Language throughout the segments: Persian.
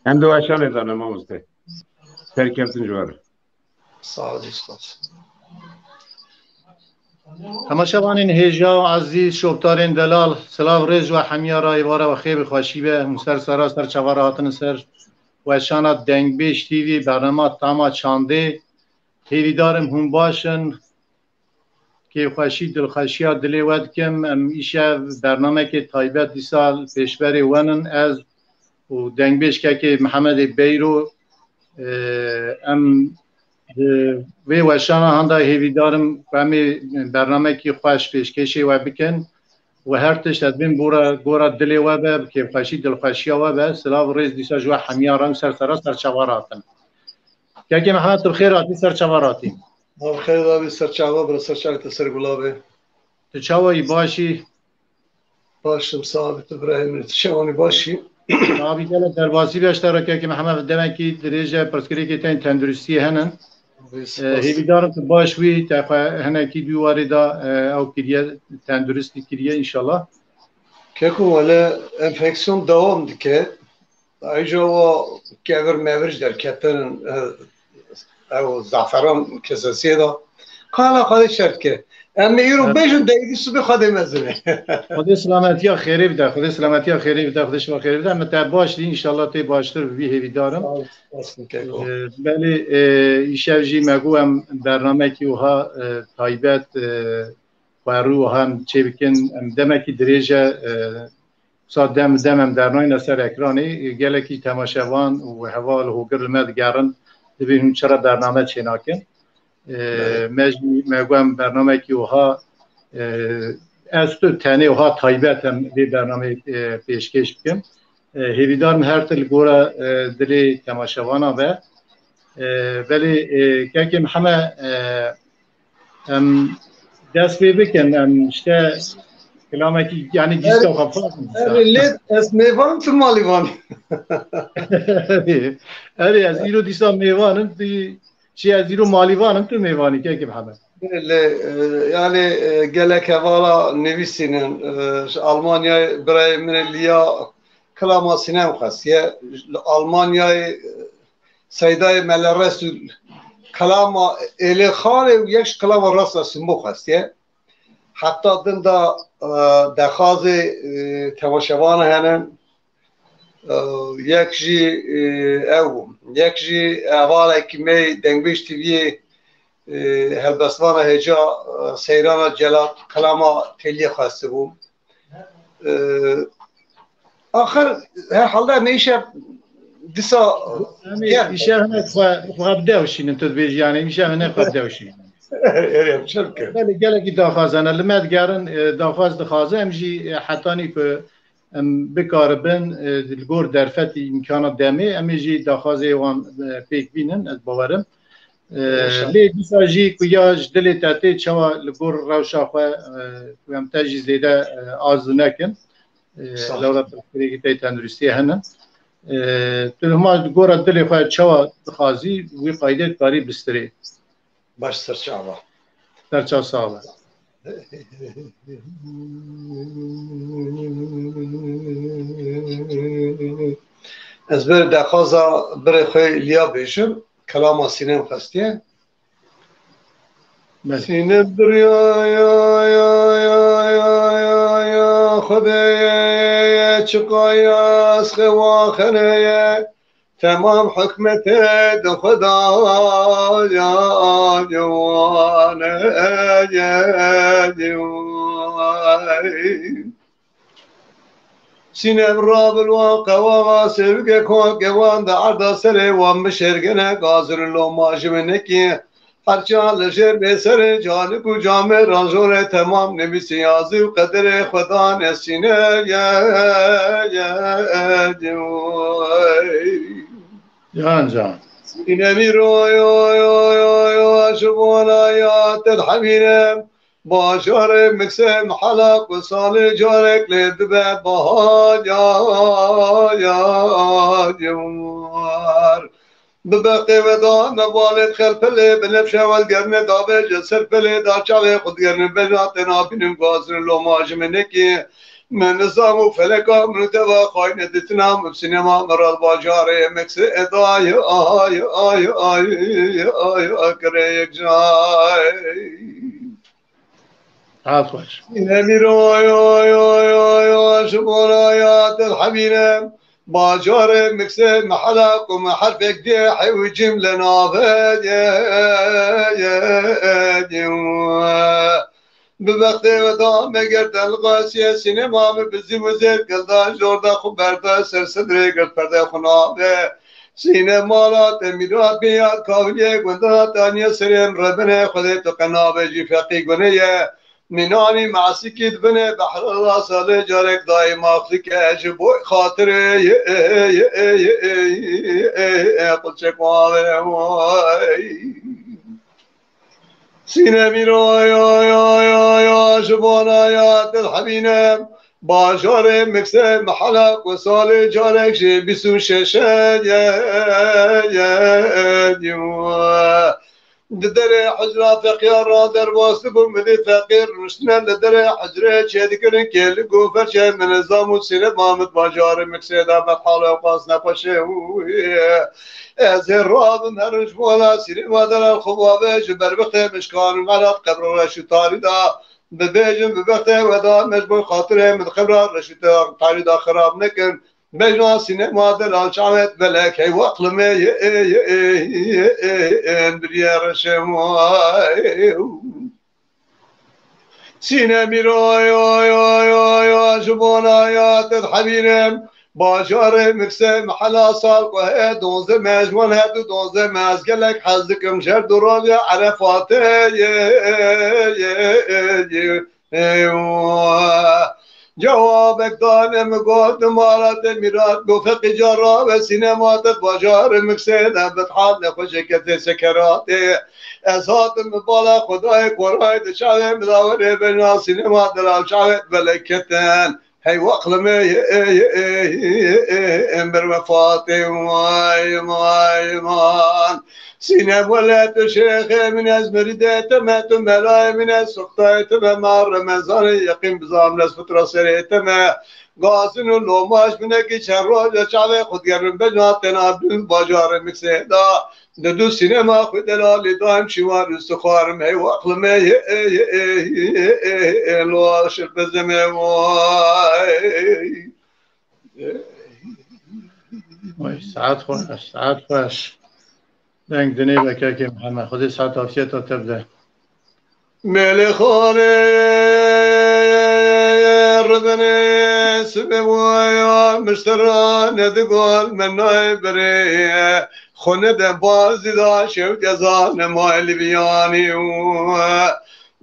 Hem de aşağı dana mozde. Terkeftin civarı. Sağ ol Discord. تماشاوانین هجا عزیز شوبتارین دلال سلاو رز و حمیا را ایوارا و خیب خوشی به مسر سرا سر چوارا هاتن سر و شانا دنگ بیش تیوی برنامه تاما چانده تیوی دارم هم باشن که خوشی دل خوشیا دلی ود کم ام ایشه برنامه که تایبت دی سال پیشبری ونن از و دنگ بیش که محمد بیرو ام وی وشانا هنده هیوی دارم کمی برنامه که خوش پیشکشی و بکن و هر تشت بین گورا دلی و به که خوشی دل خوشی و به سلاو ریز دیسا جوا حمیاران سر چواراتن که محمد بخیر آتی سر چواراتیم بخیر داری سر چوار برای سر چوارت سر گلابه تو چوایی باشی باشم ثابت ابراهیم شوانی باشی آبی دل دربازی بیشتر که محمد دمکی درجه پرسکری که تن تندرستی هنن هیوی دارم که باش وی تا هنکی بیواری دا او کریه تندرستی کریه انشالله که کوله انفeksiyon devam dike ayrıca o kevir mevric der keterin o zaferan kesesiye da kala kala şart ki ama yürü beşin değdi su bir kademezine خدا سلامتی ها خیری بده خدا سلامتی ها خیری بده خدا شما خیری بده مت باش دی ان شاء الله تی باشتر وی هیوی دارم بله ایشوجی مگو هم برنامه کی وها تایبت قارو هم چه بکن دمکی دریجه صاد دمم در نای نصر اکرانی گله کی تماشاوان و حوال هوگر مد گرن ببینیم چرا برنامه چناکن مگو هم برنامه کی وها از تو تنه وها تایبت هم به برنامه پیشکش بکن هیویدارم هر تل گورا دلی تماشاوانا و ولی که همه دست بکن işte کلامه کی یعنی گیست و خفاف لید از میوان تو مالیوان اری از ایرو دیسا میوانم چی از ایرو مالیوانم تو میوانی که همه yani gelek evala nevisinin Almanya birey min liya klama sinem khasiye Almanya sayday mel resul klama ele khale yek klama rasa simbo khasiye hatta dinda dakhazi temaşavan hanen yek ji ev yek ji evala kimi dengbiş tiviye هلبستوان هجا سیران جلات کلاما تلیه خواسته بوم آخر هر حالده میشه دیسا میشه هنه خواب دوشین تو بیش یعنی میشه هنه خواب دوشین اریم چرکه ولی گله کی داخازنه لمد گرن داخاز دخازه امجی حتانی که بکاربن دلگور درفت امکانات دمی امجی داخازه وان پیک بینن از باورم لی دیسا جی کجاش دلی تاتی چوا لگور روشا خو هم تاجی زیده آزو نکن لولا تفکری که تی تندرستی هنن تو هما گورا دلی خو چوا خازی وی قایده کاری بستری باش سرچاوا سرچا ساوا از بر دخوازا بر خوی لیا بیشم کلام سینم خستیه سینه دریا یا خدای چقایا از خوا خنه تمام حکمت دو خدا یا جوان سینه راب الواقع وغاسر كون كوان دا عرض سري ومشرقنا قاصر لو ماش منكي هرچان لشر بسر جالك وجامع رانجور تمام نبي سيازي وقدر خدا نسينه يا جان سینه رو يا شبونا يا تدحمينا باشار مكسم حلق وصال جارك لدبع بهاد يا جوار ببقي ودان نبالت خلف اللي بنفشه والقرن دابه جسر بلي دا چاوه خود قرن بجاتنا بینم قاسر لو ماش منكي من نظام و فلکا من تبا خواهی ندیتنام بسینما مرال باجاره مکس ادای آی آی آی آی آکره یک جای عطوش نمیر آی آی آی آی آی شبان آیات الحبیرم باجاره مکس محلق و محرفك دي حيوي جملة نافذ ببخته و دام گرد القاسیه سینما بزی وزیر کلدان جوردا خوب برده سر صدره گرد پرده خنابه سینما را تمیرات بیاد کاولیه گنده تانیه سرم ربنه خودت قنابه جی فقی گنه منانی معسی کید بنه بحر الله ساله جارک دای ماخلی که عجبوی خاطره قلچک ماوه سینه میروی آی آی آی آی شبان آیات الحبینم باجار مکس محلق و سال جارک شی بیسو ششد در حجره فقیر را در واسه بمدی فقیر رشنه در حجره چه دیگرن که لگو فرشه من نظام و سینه محمد باجار مکس دا بحال و قاس نپاشه از رابم هرش مولا سینه مادر الخبابه جبر بخته مشکان غلط قبر رشو تاری دا ببیجم ببخته و دا مجبور خاطره من قبر رشو تاری دا خراب نکن بجنا سینه مادر الشعبت بلک هی وقلمه بریه رشموه سینه میروی آی آی آی آی شبان آیات الحبیرم باجار مکسه محلا سال که دونزه مجموعه هدو دونزه مزگلک حزدکم شر درابی عرفاته جوابک دانم گفت مارد میراد گفت جارا و سینمات باجار مکسه دبت حال نخوشکت سکراته از هاتم بالا خدای قرآن دشاوه مداوره بنا سینما دلال شاوه بلکتن هی وقلمه امبر وفاته مای مای مان سینم ولت شیخ من از مریدت مت ملای من از سختایت مر رمضان یقین بزام نس فتره سریتم گازن و لوماش منه کی چند روز چاله خودگرم بجاتن عبد باجار مکسدا دو سینما خود دلالی دایم شوار استخوارم هی وقلمه لو شربزمه وای ساعت خوش دنگ دنی بکه که محمد خودی ساعت آفیت تا تبده ملخانه ربنه سبوایا مشتران دگال منای بره خونه دن بازی دا شو جزان مایلی بیانی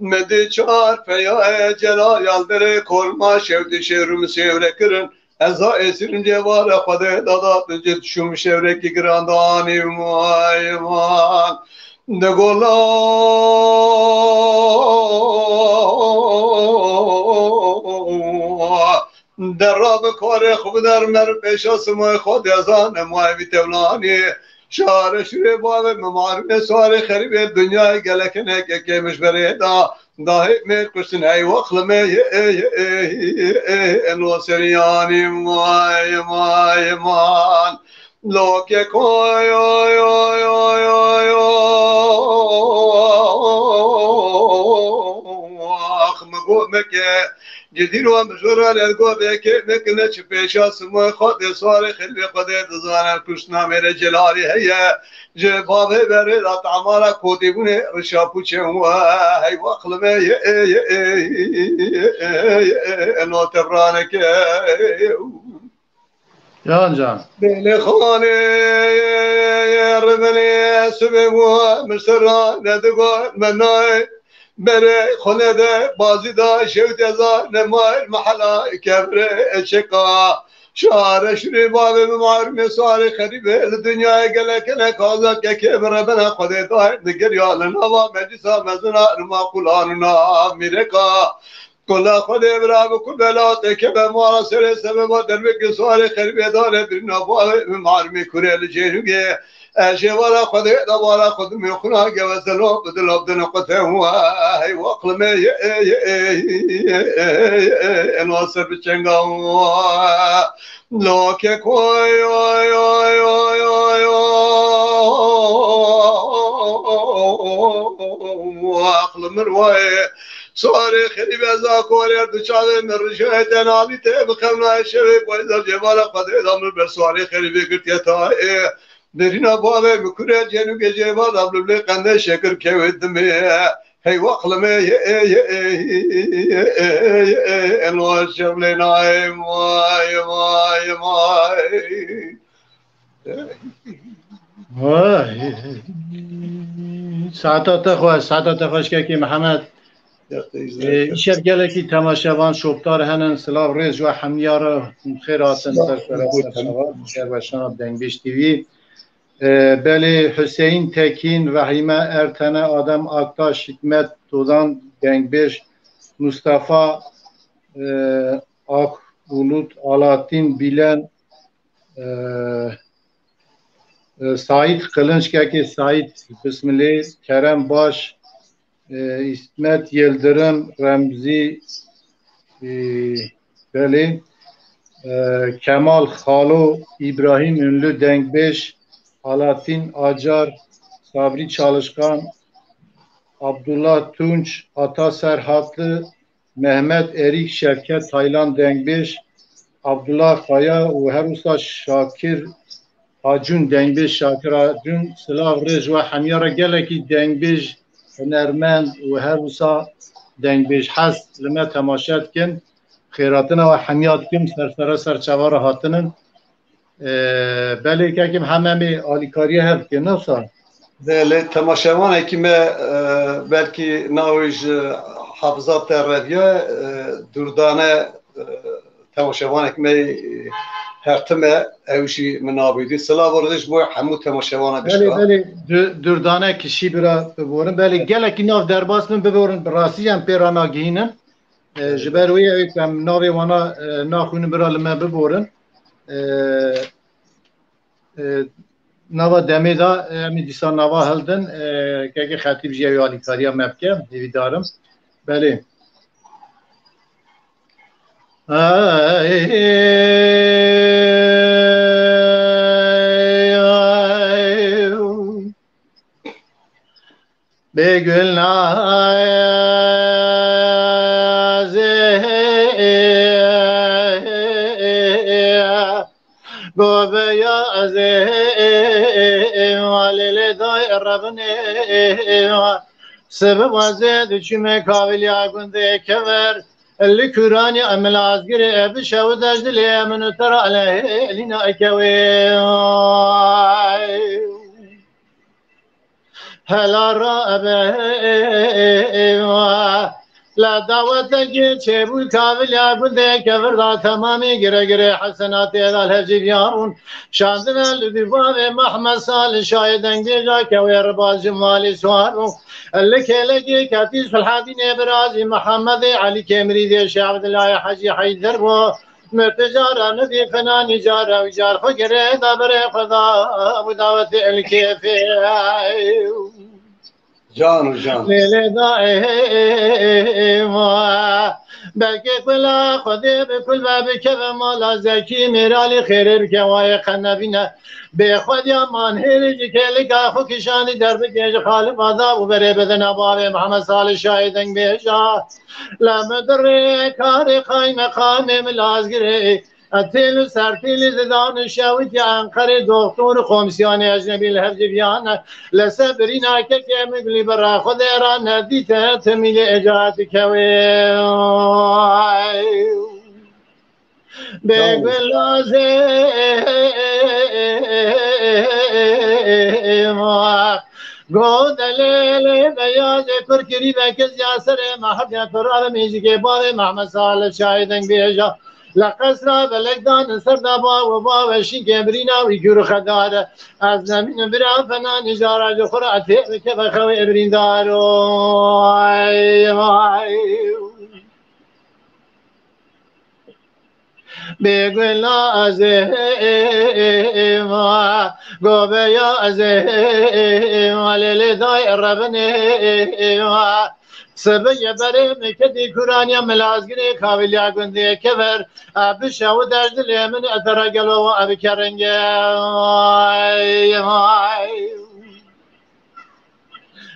مدی چار پیای جلا یالدره کرما شو شروم شوره کرن ازا اسرم جوار خود دادا جد شوم شوره کی گراندانی مایمان دگولا در راب کار خوب در مر پیشا سمای خود ازان مای بیتولانی شهر شوره باب ممارم سوار خریب دنیای گلکنه که کمش بریدا داهی میر کشتن ای وقلمه انو سریانی مای مای مان لوکه کوی آی آی آی آی آخ مگو مکه جدی رو مشورا لگو بکه مکنه چه پیشا سمو خود سوار خلوی خود دزانه کشنا میره جلالی هیه جبابه بره دات عمارا کودیبونه رشاپو چه هوا هی وقلمه انو ترانه که جان جان بین خانه ربنی سببو مشترا ندگو منای بره خونه ده بازی دا شوت ازا نمای محلا کبره چکا شهر شری باب ممار سوار خریبه دنیای گله کنه کازا که کبره بنا خود دای دگر یال نوا مجلسا مزنا رما قلاننا میرکا کلا خود برا بکل بلاته که به مارا سر سبب در بک سوار خریبه داره برنا باب ممار میکره لجنوگه جوارا خذ دوارا خذ من خنا جوزلو بدل بدنا قتهم هاي واقل ما الوصف بتشنقوا لوك كوي واقل مرواي صاري خريب ازاكوري دچاله مرجه تنالي تبخنا شريك واذا جبال قد ادم بالصاري خريب قلت يا تاي درينا بابا بكره جنو جبال ابل قند شكر كودم هي واقل ما الوشم لنا ماي ساعتات خوش که محمد شب گله کی تماشاوان شوبدار هنن سلاو ریز و حمیار خیراتن سر شب و شناب دنگبیش تیوی بله حسین تکین وحیمه ارتنه آدم آکتاش حکمت دودان دنگبیش مصطفی آک بولوت آلاتین بیلن سعید قلنج که سعید بسم الله کرم باش İsmet Yıldırım, Remzi Beli, Kemal Xalo, İbrahim Ünlü Denkbeş, Alaaddin Acar, Sabri Çalışkan, Abdullah Tunç, Ata Serhatlı, Mehmet Erik Şevket Taylan Denkbeş, Abdullah Kaya ve Herusa Şakir Acun Denkbeş, Şakir Acun, Sılav Rez ve Hamyara Geleki Denkbeş, نرمن و هر وسا دنگ بیش هست لما تماشات کن خیراتنا و حمیات کم سر چوار هاتنن بله که کم همه می آلیکاری هفت که نفسا بله تماشاوانه که ما بلکی ناویج حافظات رویه دردانه تماشاوانه که ما هرتمه اوشی منابیدی سلا وردش بو همو تماشاوانه بشکا بله دردانه کشی برا ببورن بله گله کی ناو درباس من ببورن راسی هم پیرانا گینن جبروی ایکم ناوی وانا ناخون برا لما ببورن ناوا دمی دا امی دیسان ناوا هلدن که خطیب جیوی آلیکاریا مبکه دیوی دارم بله بگل نازه گوبه یازه والیل دای ربنه سبب وزد چمه کاولی آگنده کور اللي كوراني أمل عزقر أبشا ودجدلي من ترى عليه لنا أكوي هلا رابع لا دعوتك تشبو كامل يا بندي كفردا تمامي غري حسنات هذا الهجي يارون شاندنا الذباب محمد صالح شاهدن جا كوي رباز جمالي سوارو اللي كلجي كاتيس في الحادين ابرازي محمد علي كامري دي شيخ عبد الله حجي حيدر و مرتجارة ندي فنان جارة وجار فقري دبري خدا ودعوة الكيفي جان ليلة دائما بلكي كلا خدي بكل باب كذا مالا زكي ميرالي خير الكواي قنبينا بخد يا مان هيرج كلك اخو كشاني درب جيج خالق عذاب وبري بدن ابواب محمد صالح شاهدن بيشا لا مدري كاري قاي مقام ملازغري اتيلو سرتيلي زدان شاوت انقري دكتور خمسيان اجنبي الهرج بيانا لسبرينا كيم لي برا خديرا نديت تميل اجاتك بقول لازم گود لیلی بیاز کرکری بکز یاسر محبت فرار میجی که بار محمد صالح شاهدن بیجا لقصر بلگدان سردابا و با وشین کبرینا و یکور خداره از زمین برا فنا نجارا جخورا تیب که بخوی ابرین دارو بگل نازیما گوبه یازیما لیلی دای ربنیما سبیه بره مکدی کرانیا ملازگری کاویلیا گندی کبر بشاو دردلی من اترگلو ابی کرنگی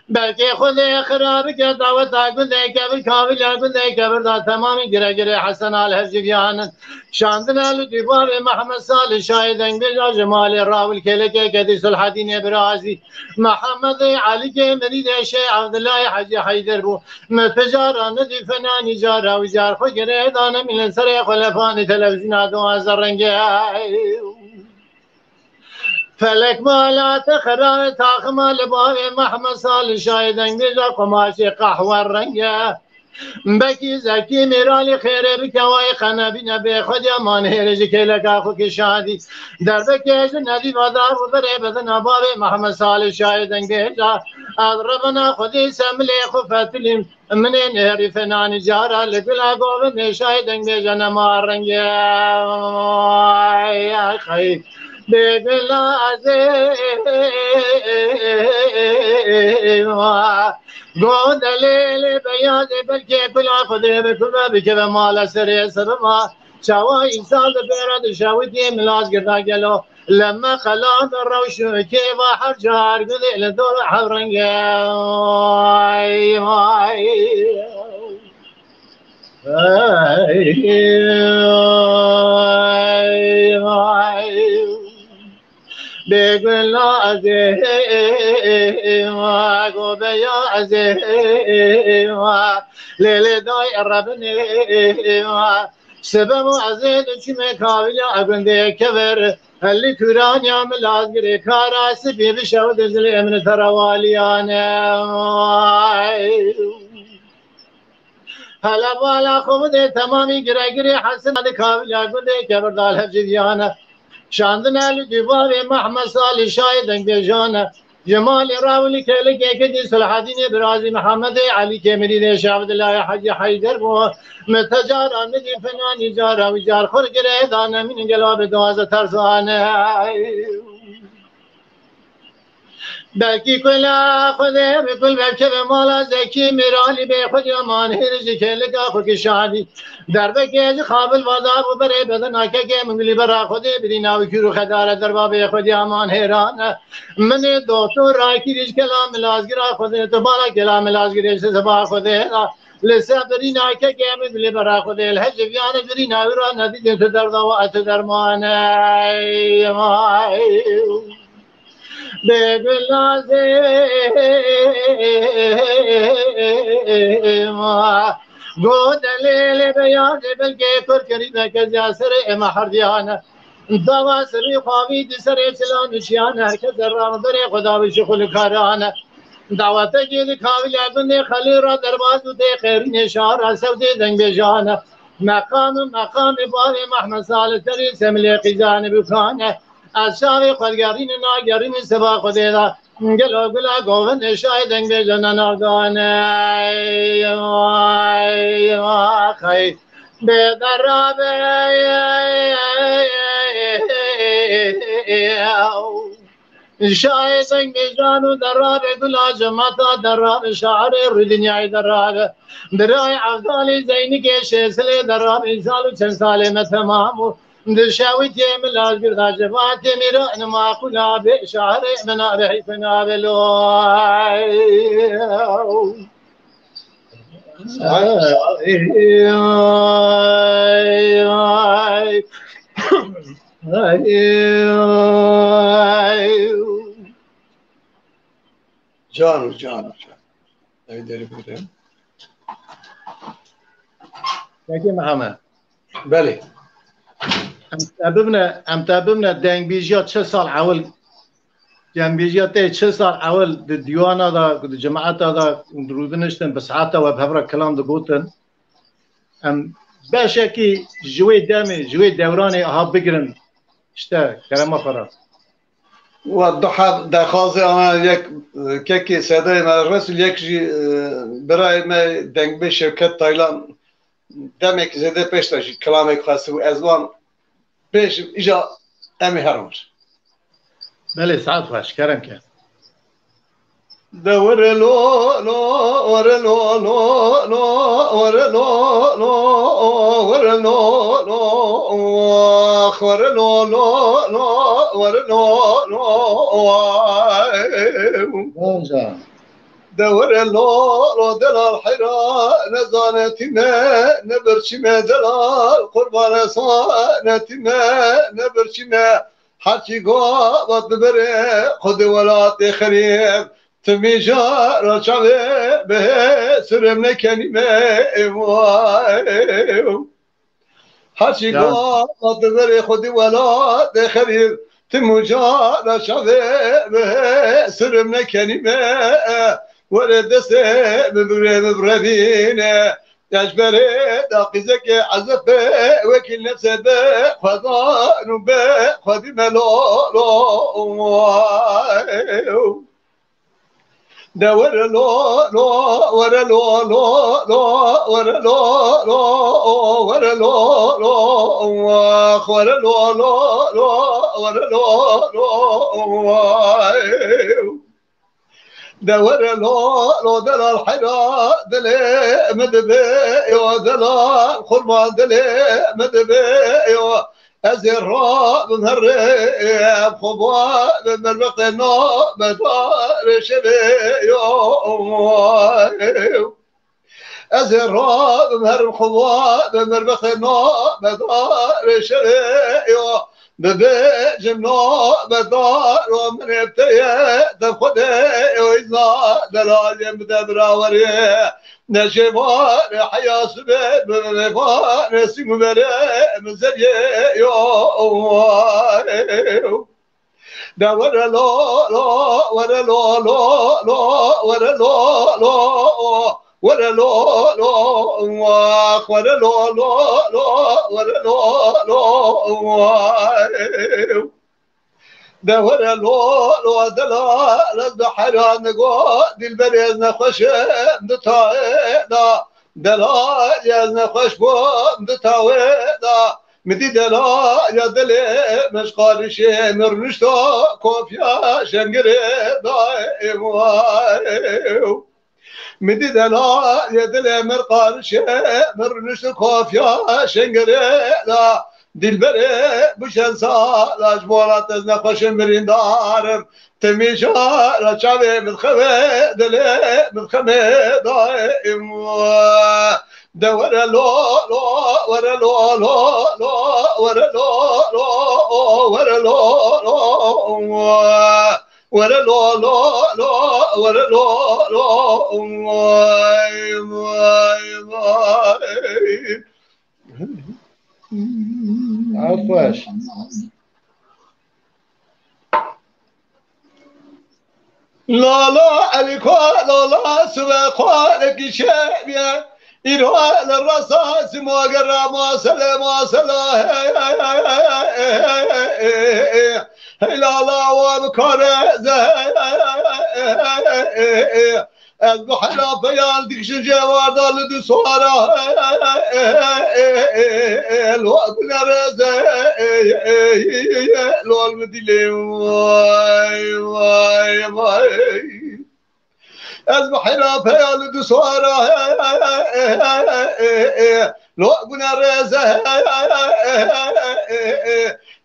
بلکه خود خراب که دعوت گنده کبر کاویلیا گنده کبر دا تمامی گره گره حسن الهجیان شاندن الدیوار محمد صالح شاهدن بجا جمال راول کلکه کدیس الحدین برازی محمد علی که مرید شیخ عبدالله حجی حیدر بو متجارا ندی فنانی جارا و جار خود گره دانه من سر خلفان تلویزیون دو از رنگه فلک مالات خراب تاخمال باب محمد صالح شاهدن بجا قماش قهوه رنگه بکی زکی میرالی خیره بکوای خنبی نبی خود یا مانهرجی که لگا خو که شادی در بکیج ندی بادار و بره بدن باب محمد صالح شاهدن بیجا از ربنا خودی سملی خفتلیم من نهری فنانی جارا لگلا گوه شاهدن بیجا نمارنگی خیلی بگلا ازیما گودلیل بیاد بلکه کلا خده بکلا بکه به مال سری سرما شوا انسان بیرد شویدی ملاز گردا گلو لما خلان روشو که و هر جار گلی لدور حرنگ بگل ازیما گوبه ازیما لیل دای ربنیما سبب ازید چیمه کاویل اگنده کبر هلی کران یا ملازگری کاراسی بی بشود دزلی امن تروالیانه هلا بالا خوده تمامی گره حسن کاویل اگنده کبر دال هفجدیانه شاندن الدیوار محمد صالح شاهدن بیجانه جمال راولی کلکه کدیس الحدین برازی محمد علی که مرید شیخ عبدالله حجی حیدر بو متجارا ندی فنانی جارا و جار خور گره دانه من گلاب دوازه ترزانه بلکی کلا خوده بکل بکه به مالا زکی میرالی به خود امان هرجی که لگا خو که شادی در بکیج خابل واداب و بره بدن آکه که منگلی برا خوده بری ناوی کرو خدار در باب خود امان هرانه من دوتو راکی ریش کلام ملازگرا خوده تو بالا کلام ملازگریش سبا خوده لسه بری ناکه که منگلی برا خوده الهجویانه بری ناوی را ندیدیم تو در دو ات درمانه بگل ازیما گودلیل بیاد بلکه کر کری بکز یاسر اما حردیانه دوا سری خواهید سری چلانوشیانه هرکس رام داره خدا بشی خلکارانه دعوت گیل کاویل اگنده خلی را درباز بوده خیرین شهر سوده دنگ بجانه مقام بار محمد صالح تری سملی قیزان بکانه از شاوی خودگرین ناگرین سبا خوده دا گلا گلا گوون شایدن به جنن آگانه خیلی به درابه شایدن به جانو درابه گلا جمعتا درابه شعر رو دنیای درابه برای عبدالی زینی که شسل درابه سالو چند ساله تمامو در شاوی تیم لاز گرد جوات میرا نما کلا به شعر منا به فنا بلوای جان داری بوده یکی محمد بله ام تابمنا دنگ بیجیا 6 سال اول دنگ بیجیا ته 6 سال اول د دیوانا دا د جماعت دا درودنشتن بساعته و بهبره کلام د گوتن ام باشکی جوی دوران ها بگرن اشته کلمه خرا و دخواست آن یک که صدای مدرس یک برای ما دنگ به شرکت تایلند دمک زده پیش داشت کلامی خاصی و ازوان پیش ایجا امی هرمش بله سعد خوش کرم که دور لو لو ور لو لو لو ور لو لو ور لو لو ور لو لو لو ور لو لو بونجا دور لو لو دلال حرا نزانتي ما نبرشي ما دلال قربان صانتي ما نبرشي ما حكي قوات ببري خد ولات خريب تميجا رجعي به سرمنا كلمة حكي قوات ببري خد ولات خريب تميجا رجعي به سرمنا كلمة ورد سب ببربينا يجبري داقزك عزف وكل نفسه بخضان وبخض ملولو دور لو لو ور لو لو لو ور لو لو ور لو لو ور لو لو لو ور لو لو دور لو لو دلال حرا دلي مدبي يا دلال خرما دلي مدبي يا أزرا بمهرب خبا بمربطنا بدار شبي يا أزرا بمهرب خبا بمربطنا بدار شبي يا ببيت جمنا بدار ومن ابتيت بخده وإذا دلال يمدبرا وريه نشفار حيا سبب بفار سيم بري من زريه يو دور لو لو ور لو لو لو ور لو لو ور لو لو ور لو لو لو ور لو لو دور لو لو دلال البحر نقول البريز نخش متاويدا دلال يا نخش بوم متاويدا مدي دلال يا دلي مش قارشي مرنشتو كوفيا شنقري دايم مدي دلال يا دلي مرقارشي مرنشتو كوفيا شنقري دا دلبري بوشن سالاش بولات از نخوش مرین دارم تمیشا را چاوه مدخمه دلی مدخمه دائم دور لو لو ور لو لو لو ور لو لو ور لو لو ور لو لو لو ور لو لو عفواش لا لا عليك لا لا سبقانك شابيا إيران الرصاص ما قرى ما سلا ما سلا لا لا وبكر البحر بيان ديك شجاع دال دسوارا الوقت نرزا لو المدلي واي واي واي البحر بيان دسوارا الوقت نرزا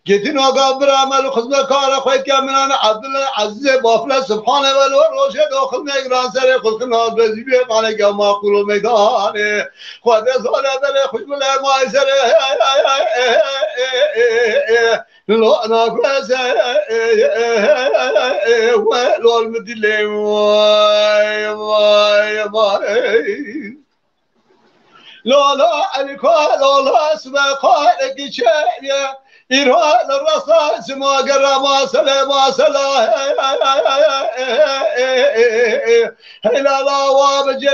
جيتين وقابر عمل خدمة كارا خويت كاملان عبد الله عزيز بافلا سبحانه والروشة داخل نقران سري خلق النار بزيبه قانا قاما قولو ميداني خود رزالة دلي خشم الله ما يسري لو انا قرزة ولو المدلي واي واي واي لا لا عليك لا لا سبقانك شيء إيران الرصاص ما قرى ما سلا ما سلا هلا لا وابجي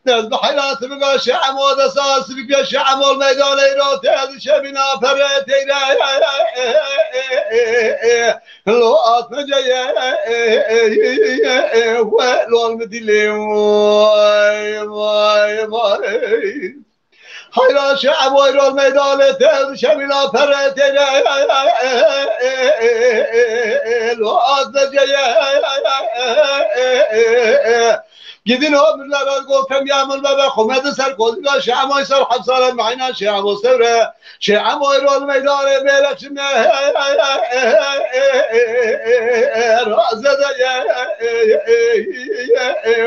نذبح حيات بقى شعم ودساس بقى شعم والميدان يروت هذا شبنا فريت لو أتمجي ولو المدلي واي واي واي حیران شعب و ایران میدان تل شمیلا پرتن الواز گیدین ömürler گفتم یامل بابا خمد سر کوزگا شعمای سر حسار معینا شعب و سر شعب و ایران میدان میلچم رازده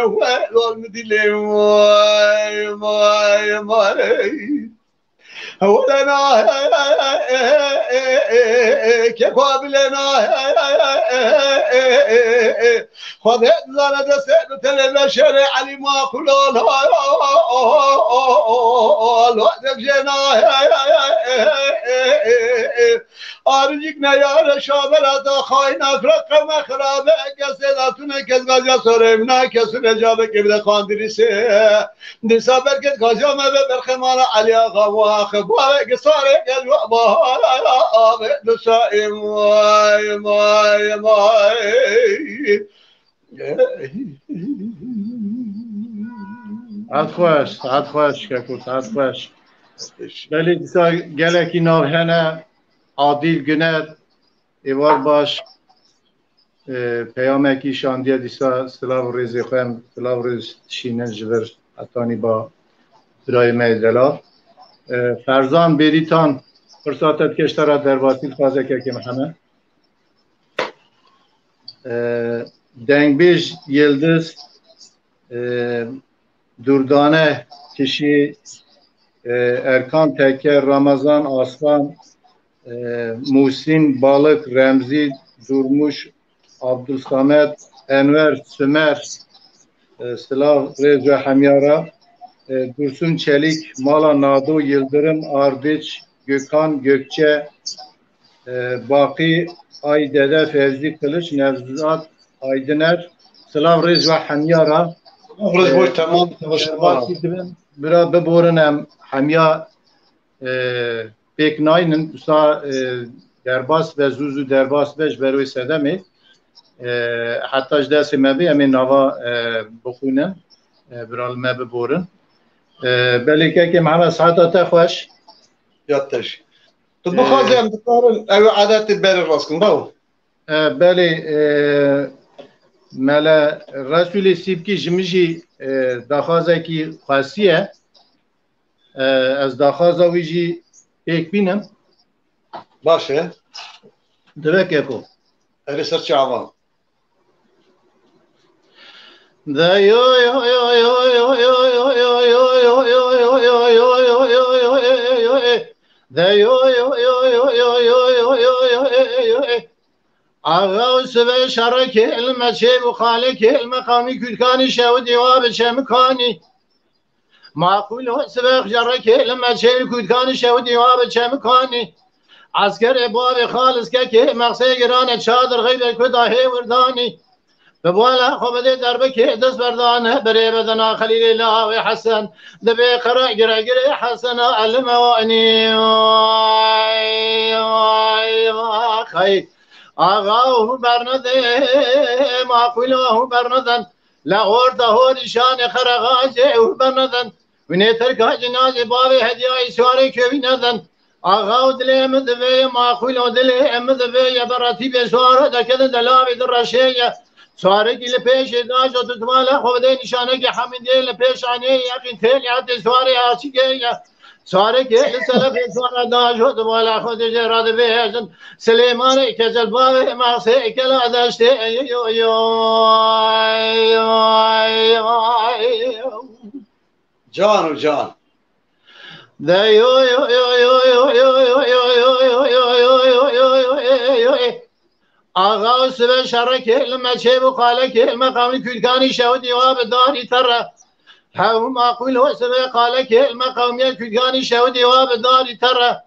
ولول مدلی مای ولنا كقابلنا خذ زانه دست تل شرع علي ما كلون لو دجنا ارجكنا يا رشابرات خاين افرق مخرب كسلاتنا كزغازا سرمنا كسر جابك بده خاندريسه دسابر كد غازا ما برخمان علي غوا خبا قصار الوبا نسائم ماي عاد خوش كاكوت عاد خوش بلی دیسا گلکی ناوهنه عادیل گنر ایوار باش پیامکی شاندیه دیسا سلاو ریزی خویم سلاو ریز شینن جور اتانی با برای میدلا فرزان بریتان فرصاتت کشتر در واسیل خوازه که همه دنگبیج یلدز دردانه کشی Erkan Teker, Ramazan Aslan, Muhsin Balık, Remzi Durmuş, Abdülsamet, Enver Sümer, Sılav Rezo Hamyara, Dursun Çelik, Mala Nado, Yıldırım Ardıç, Gökhan Gökçe, Baki Aydede, Fevzi Kılıç, Nevzat Aydıner, Sılav Rezo Hamyara. Rezo tamam. برا ببورنم همیا پک ناینن سا درباس و زوزو درباس بش بروی سدمی حتی جداسی مبی امی نوا بخونم برال ما ببورن بلی که محمد ساعتات خوش یادتش تو بخوازی هم دکارن او عادت بری راست کن باو بلی ملا رسولی سیبکی جمجی داخوازه کی خاصیه از داخوازه ویجی پیک بینم باشه دوه که کو اری سر چاوان دا یو یو یو یو یو یو یو یو یو یو یو یو یو یو یو یو دا یو یو یو یو یو یو یو یو آغا سبه شرک علم چه مخالک المقامی کلکانی شود دیواب چه مکانی معقول و سبه شرک علم چه کلکانی شود دیواب چه مکانی عسکر باب خالص که مقصه گران چادر غیب کداه وردانی ببوالا خوبده دربه که دست بردانه بره بدنا خلیل الله و حسن دبه قرأ گره گره حسن علم وانی خیلی آغاه برنده معقوله برندن لغورده هورشان خرغاجه برندن و نیتر که جناز باب هدیای سواری که بیندن آغاو دلی امدوی معقوله دلی امدوی براتی به سواره دکده دلاوی در رشه سواره که لپیش داشت و تتمالا خوبده نشانه که حمیده لپیشانه یقین تیلی حتی سواره آچی که سواره که لسلف سواره داشت و تتمالا خود جراد بیشن سلیمان که جلباب مغسه کلا داشته جان و جان آغا سبه شرک لما چه بقاله که المقامی کلکانی شود دیواب داری تره هم معقول و سبه قاله که المقامی کلکانی شود دیواب داری تره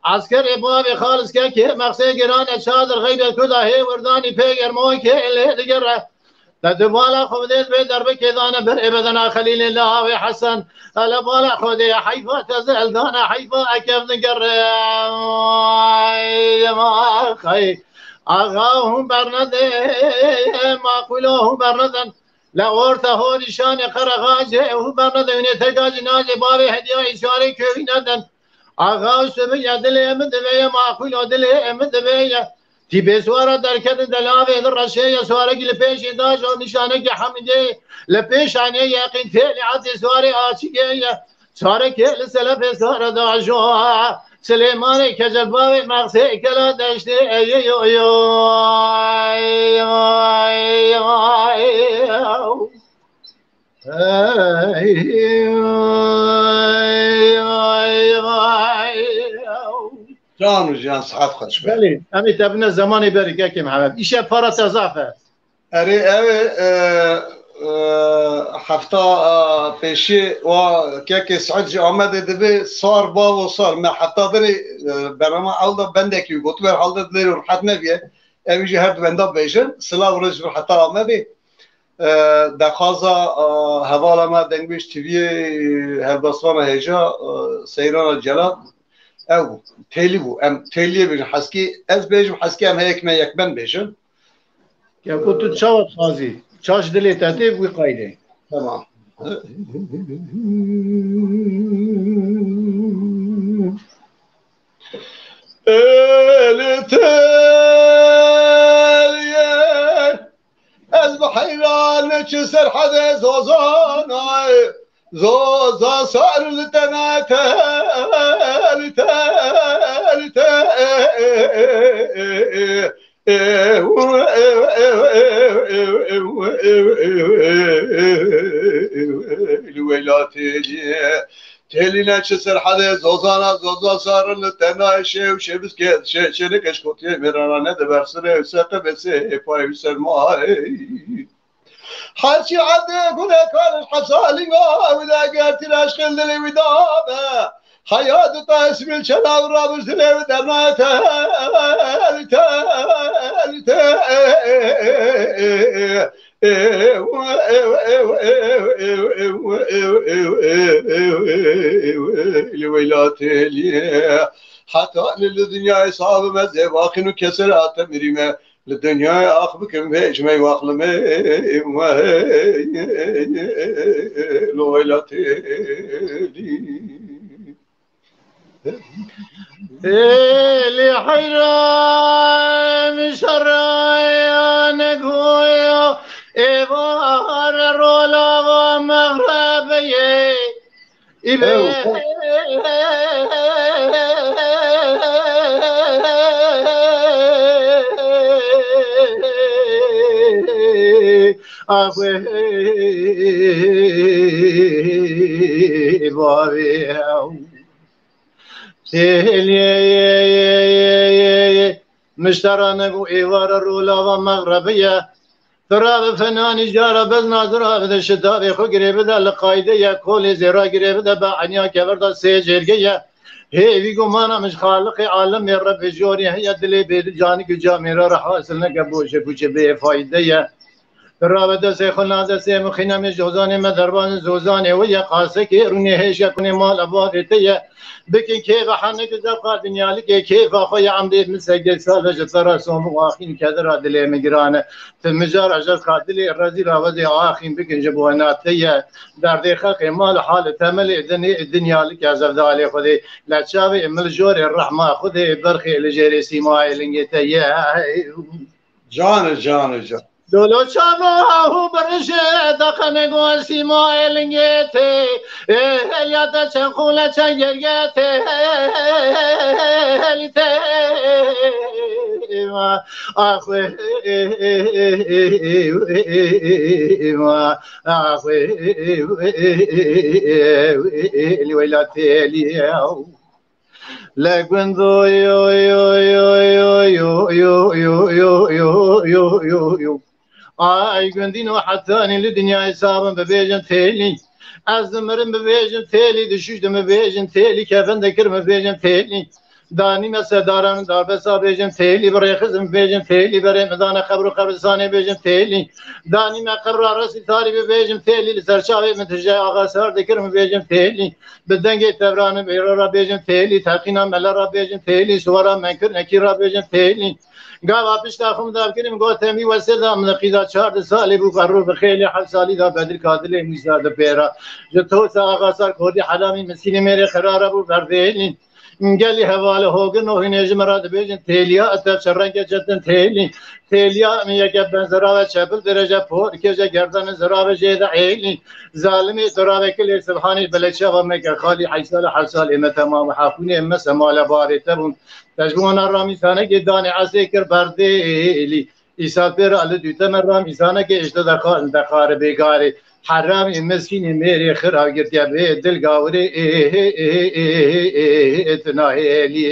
عسکر باب خالص که مقصه گران چادر غیب کداه وردانی پیگر موی که اله دگره دبالا خودت به درب که دانه بر ابدنا خلیل الله و حسن الا بالا خودی حیفا تزل دانه حیفا اکف نگره خی آغا هم برنده معقوله هم برندن لأورتا هو نشان قرغاجه وبرنا دونه تجاج ناجي بابي هديه إشارة كوينادن آغاز سبيا دلي مدبيا معقول دلي مدبيا تي بسوارة دركت دلاوي الرشية سوارة لبيش داجو نشانك حمدي لبيش عني يقين تيلي عدي سواري آشيكي سوارة كيل سلف سوارة داجو سليماني كجلباوي مغسي كلا داشتي ايو ايو جان و جان صحت خوش به بله امی تبنه زمانی بری که محمد ایشه پارا تضافه اره هفته پیشی و که سعود جی آمده دبی صار با و صار من حتی دلی برنامه اول بنده کی گفت بر حال دلی راحت نبیه اویجی هر بنده بیشن سلام رج بر حتی آمده دخوازا حوالا ما دنگویش تیوی هر بسوان هیجا سیران جلال او تیلی بو ام تیلی بیشن حسکی از بیشم حسکی هم هیک من یک بند بیشن که تو چاوت خازی چاش دلی تاتی بوی قایده تمام از بحیران چه سرحد زوزانای زوزا سار لتنا تال تال الويلاتي تهلينا شسر حدا زوزانا زوزا صار لتنا شيء بس كده شيء لكش كوتي مرانا ندبر سنه وسته بس باي سرماي حاشي عدي كل كان الحصالي ولا قالت الاشغل اللي ودابه حياة طاسم الشلا والرابط اللي ودنا تال تال الويلات لي حتى للدنيا صعب مزه واخن كسرات مريمه للدنيا اخبكم فيش ما يواخلم الويلات لي اللي حيران شرايا نقويا إبار رولا ومغربية أبوي بابي مشترى نبو إيوار الرولا ومغربية تراب فناني جارة بزنا تراب ذا الشتاب خو قريب ذا القايدية كل زرا قريب ذا بعنيا كبرد سيجرقية هي بيقو مانا مش خالقي عالم يا رب جوري هي دلي بيد جانك جاميرا رح حاصلنا قبوشة كوشة بيه فايدية تراب ذا سيخلنا ذا سيمخينا مش جوزاني مدربان زوزاني ويا قاسكي روني هيش يكوني مال أبوادتية بكن كيف حنك زقا دنيا لك كيف اخويا عمدي مسجل سالفه ترى سوم واخين كذا دلي مجرانه في مجار اجر قاتلي الرزيل وذي اخين بكن جبواناتيه دردي خلقي مال حاله تمل الدنيا لك يا زبدالي خذي لا تشافي من الجوري الرحمه خذي برخي لجيري سيماي لنجتيه جان دولو چانو برشه دخنه گو سیما لنگته یاد چن خوله چن گرگته هلیته آخوه آخوه الویلاته لیاو لگوندو یو یو یو یو یو یو یو یو یو یو یو آی گندین و حتانی لدنیا حسابم ببیجن تیلی از مرم ببیجن تیلی دشوشتم ببیجن تیلی کفن دکرم ببیجن تیلی دانی مثل دارن دار بسا بیجم تیلی برای خزم بیجم تیلی برای مدان قبر و قبرستانی بیجم تیلی دانی من قبر رسی تاری بیجم تیلی لسرچاوی متجای آقا سر دکرم بیجم تیلی بدنگ تبران بیرا را بیجم تیلی تقینا ملا را بیجم تیلی سوارا منکر نکی را بیجم تیلی قاوا پشتا خم دار کنیم گوتمی وسیله من قیدا 4 سالی بو قرر بخیلی 7 سالی دا بدر کادل میزاد پیرا جتو سا آقا سر کودی حلامی مسیلی میری قرار بو بردیلی قال لي هواله هوجن وهنا جمرات بيجن تيليا أتشرن كجدن تيليا مية كبن زراعة شبل درجة فور كجا جردن زراعة جيد عيلي ظالمي زراعة كل سبحانه بلشة ومك خالي حيسال حسال إما تمام حافوني إما سمال باري تبون تجمعنا رامي سانة جدان عسكر برديلي يسافر على دوتة مرة ميزانة كإجدا دخار بيجاري حرام مسكين ميري خراب قلت يا بيت القاوري اتناهيلي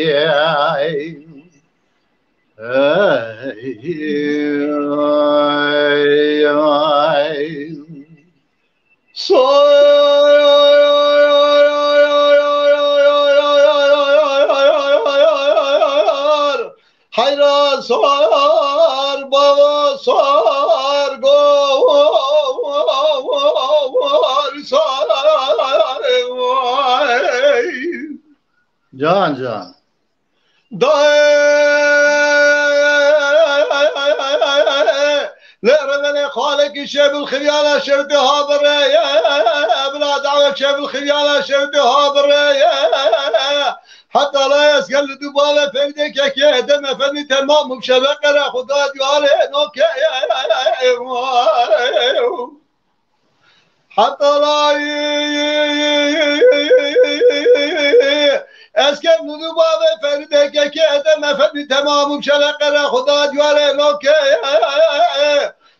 حيران صار بابا صار جان جان لا ربنا خالق شيب الخيالة شردها برية بلا دعوة شيب الخيالة شردها برية حتى لا يسقل دبالة فردك كي دم فني تمام مشبقرة خدا ديالي نوكي حتى لا اسكن دبالة فردك كي دم فني تمام مشبقرة خدا ديالي نوكي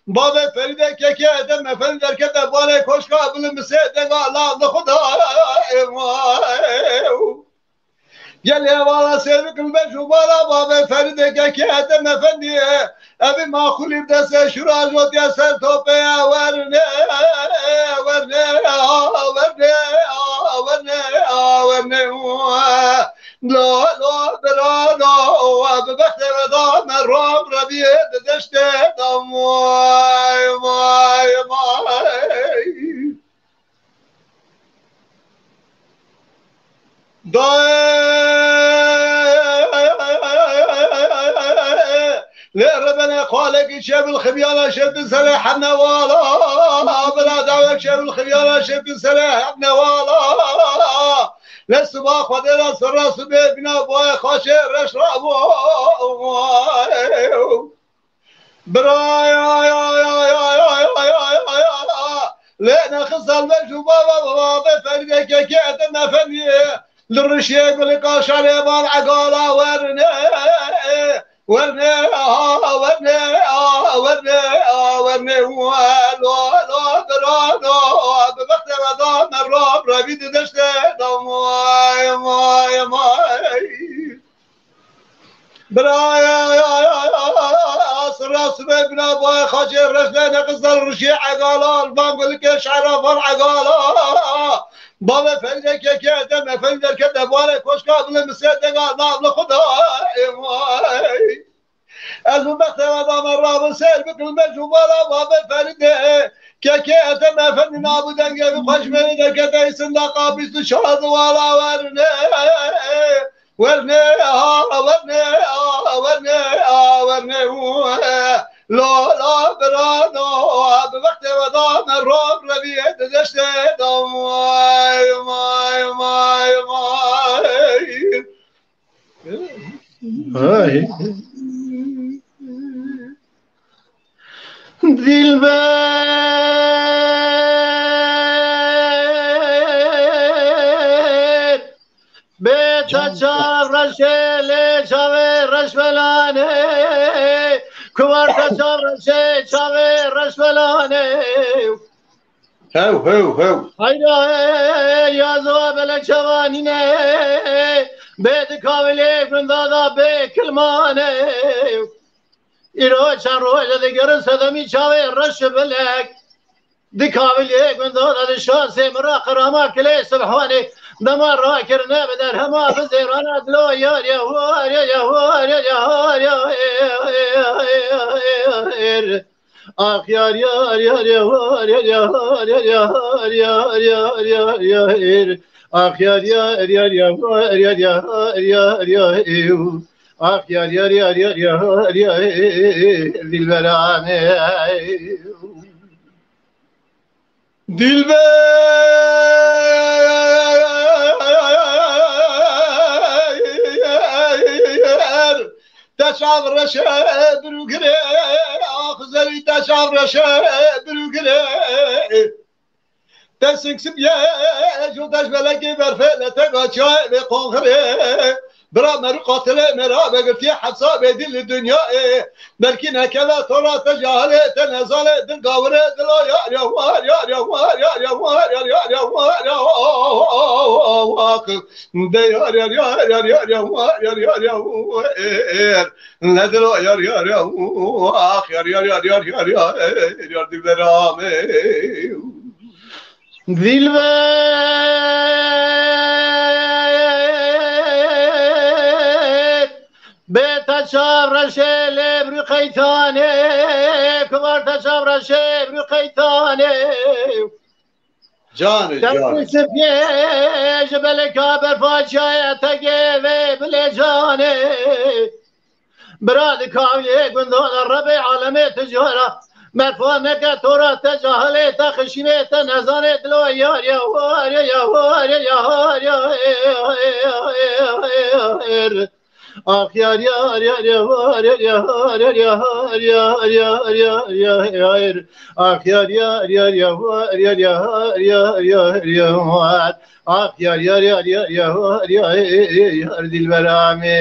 بابا فردك كي دم فني دركت بالي خوش قابل مسيدك الله خدا يلي والله سيرك المجوبالة بابا فردك كي هدم افندي ابي ما خلي بدس شراج ودي سر توبيا ورني ورني ورني ورني ورني لا لا برا ببخت رضا مرام ربيع دشت دم ماي ماي ماي لا ربنا خالق شاب الخبيانة شد سلاح النوالا بلا دعوة شاب الخبيانة شد سلاح النوالا للصباح ودينا سر صبي بنا بوي خاشر رشرابو برايا لا نخص المجوبة بابا فردك كأتنا فني للرشي يقول لك شالي بال عقالة ورني ورني ورني ورني ورني لا درانو ببخت رضا مرام ربيد دشت ماي ماي ماي برايا سراس بنا باي خاجر رجلنا قصر الرشي عقالة البام قول لك شعرف العقالة بابا فردك كي دم فردك كده بالك وش قابل مسيدك نام لخدا المبخت هذا مرة بسير بكل مجوبالة بابا فردك كي دم فردك نابدن قبل خشمني دك ديس النقابيس تشهد ولا ورني ورني ورني ورني ورني لا برانو بوقت وضع مرام ربيع دشت ماي ماي ماي ماي دلبر بيت رشيل شاوي رشفلاني كوارتا شاوي شاوي رشفلاني هو هيدا يا زواب الشوانيني بيت كاولي من ذا بكلماني إيرو شان روجة دقرن سدمي شاوي رشفلك دكابل يكون دور الشاسي مراق راما كلي سبحاني دمار راكرنا بدر هما بزيرانا دلو يا يا يا يا يا يا آخ یار یار یار یار یار یار یار یار یار یار یار آخ یار یار یار یار یار یار یار آخ یار یار یار یار یار یار دلبرانه دلبر تشعر رشاد بروكلي أخزري تشعر رشاد بروكلي تسكس بياج وتشبلك برفلة تقاتشاي بقنخري برا مرو قاتل مرا بقرتي حبسا بدل الدنيا بلكن كلا ترى تجاهل تنزل دلقاور دلا يا يا يا يا يا يا يا يا يا واق يا يا يا يا يا يا يا يا لا دلا يا يا يا واق يا يا يا يا يا يا يا دلبرام بيت شابر شيل برقيتاني كبرت شابر شيل برقيتاني جاني جاني سفيه جبل كابر فاشايا تقيبي بلجاني براد كاملي قندون الربي عالمي تجهره مرفانك تورا تجاهلي تخشيني تنزاني دلو يا يا يا يا يا يا آخ یار یار یار یار یار یار یار یار یار یار یار آخ یار یار یار یار یار یار یار یار آخ یار یار یار یار یار یار دلبرامي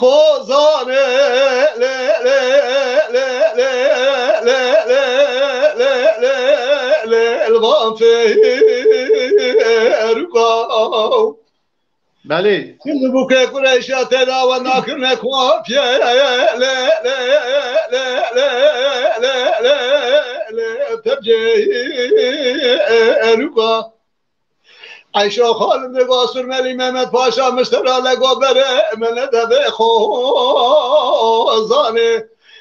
خوزانه لا لا لا لا لا لا لا لا الغافي ارقاو بله كل بوكي قريشات لا وناكرنا كوافيا لا لا لا لا لا لا لا تبجي ارقاو عيشو خالد قاصر ملي محمد باشا مشترى لقوا برا من دبي خوزاني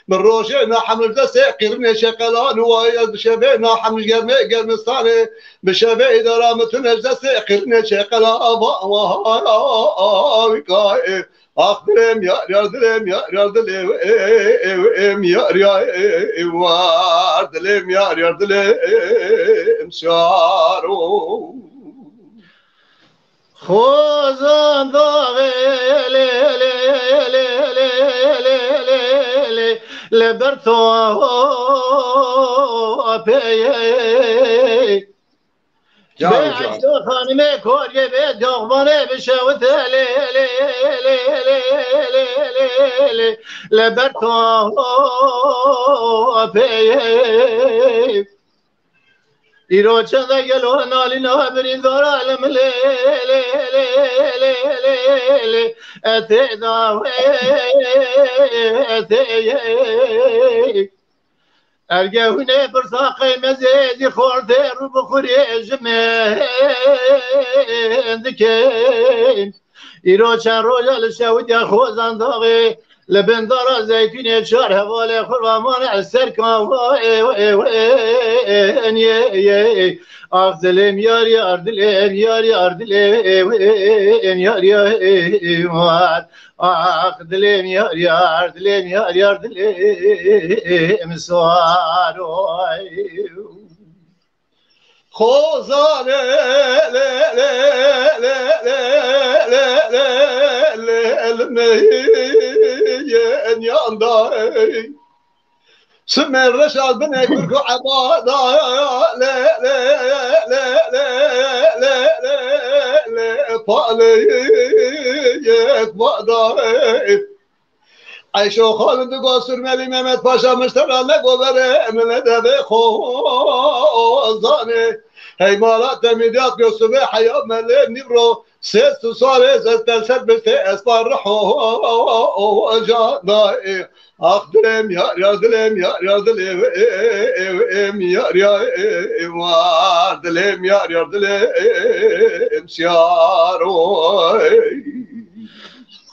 من روشنا حمل دسي قرني شقلان ويا بشبينا حمل قرمستاني بشبي درامتنا دسي قرني شقلان وكاي أخدرم يا دلم يا دلم يا دلم يا دلم شارو خوزان داغي لبرتو أبي بعشو خانمي كوري بدوغباني بشوت لبرتو أبي ایرو چنده گلو نالی نابرین دار عالم لی لی لی لی لی لی اتی داوی اتی ارگهونه برساقی مزیدی خورده رو بخوری جمعندکین ایرو چند رویال شود یا خوزن داغی لبن دارا زيتون شار هوالي خربامان السركان أردلم ياري أردلم ياري أردلم ياري أردلم ياري أردلم ياري أردلم سواروي خوزانه لا لا لا لا لا لا المهين يانداي سمع الرشاد بن كركو عبادا لا لا لا لا لا لا لا طالي يا بعدا عیشو خالد گوسر ملی ممت پاشا مشترانه گوبره امنه دبه خوزانه هیمالات میداد گوسر حیاب ملی نیبرو سیست و ساله زستل سر بسته اسپار رحو جانای آخ دلم یار دلم یار دلم یار دلم یار دلم سیاروی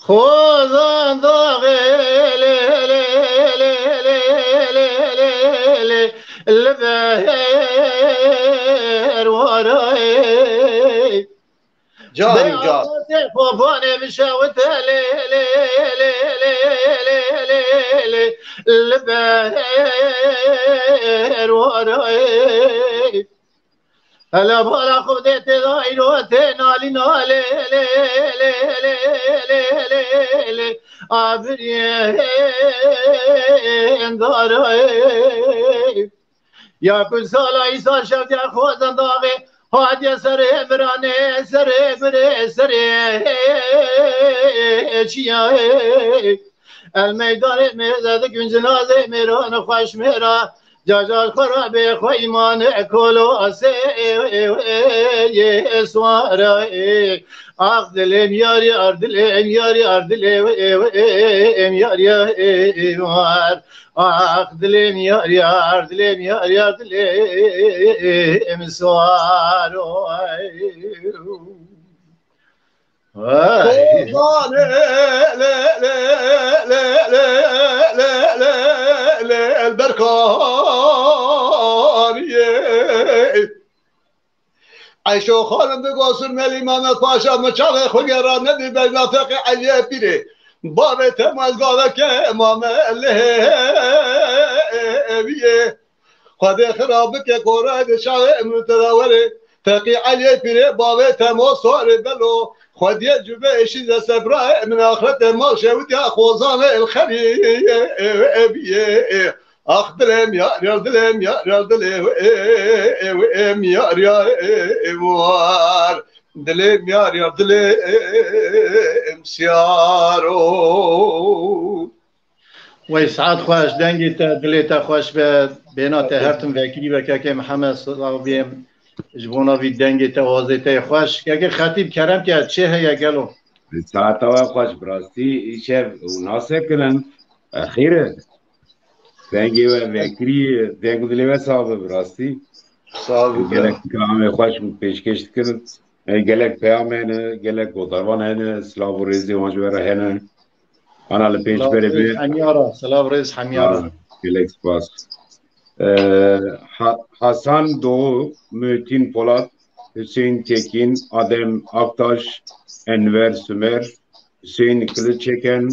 خوزان داغه البهر وراي جان جان خوفاني مشاوت البهر وراي هلا بالا خودت دايروت نالي نالي عبرين داري يا كل سالا عيسى شفت يا خوزن داغي هاد يا سري براني سري بري سري شيا الميدان ميزاد كنجنازي ميران خوش ميرا جاجال خرابي خوي مانع كلو اسي سواري اخدلم ياري اردلم ياري اردلم ياري وار اخدلم ياري اردلم ياري اردلم سوارو عیشو خانم بگوسر ملی مانت پاشا مچاق خوگرا ندی بجناتق علیه پیره باب تمازگاه که امام الهیه خود خراب که قرآن شاق امن تداوره تقی علیه پیره باب تماز سوار بلو خود یه جبه اشید سبرا من آخرت ما شود یا خوزان الخریه آخ دلم یار دلم یار دلم یار وار دلم یار دلم سیارو ويسعد خوش دنگی تا دلیتا خوش به بینات هرتم وکیلی و که محمد صلاح بیم جبونا بی دنگی تا وازیتا خوش که خطیب کرم که چه هیا گلو ساعتا خوش براستی ایشه ناسب کنن خیره دنگی و وکری دنگ دلی و صاحب براستی گلک کلام خوش پیشکش کرد گلک پیام هنه گلک گودروان هنه سلاو و ریزی وانج بره هنه آنا لپیش بره بی حمیارا سلاو ریز حمیارا گلک سپاس Hasan Doğu, Mütin Polat, Hüseyin Tekin, Adem Aktaş, Enver Sümer, Hüseyin Kılıçeken,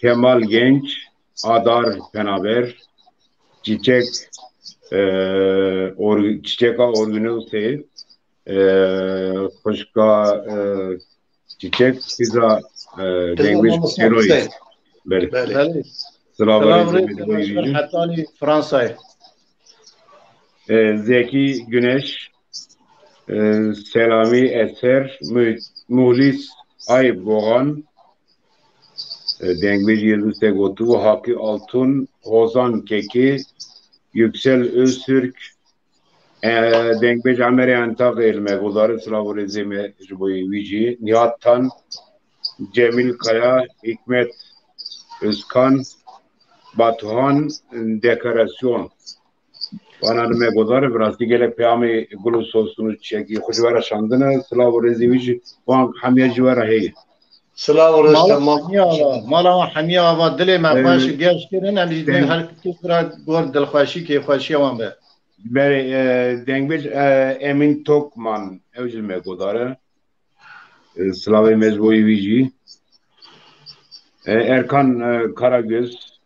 Kemal Genç, Adar Penaber, Çiçek Çiçeka Organize, Hoşka Çiçek Pizza Dengmiş Heroy. بله سلام ریز حتانی فرانسای Zeki Güneş, Selami Eser, Muhlis Ayboğan, Dengbeç Yıldız Tegotu, Haki Altun, Ozan Keki, Yüksel Öztürk, Dengbeç Ameri Antak Elme, Gulları Slavu Rezime Jboyi Vici, Nihat Tan, Cemil Kaya, Hikmet Özkan, Batuhan Dekorasyon. Bana me godar vrasti gele peyami gulu sosunu çeki khujvara şandına Slav Rezivici wan hamiya jwara hey Slav Rez tamam mala hamiya ava dile me xoş geş kirin em jidin her kisra gor dilxwaşi ki xwaşi wan be bere dengbej Emin Tokman evcil me godara Slav Mezvoyevici Erkan Karagöz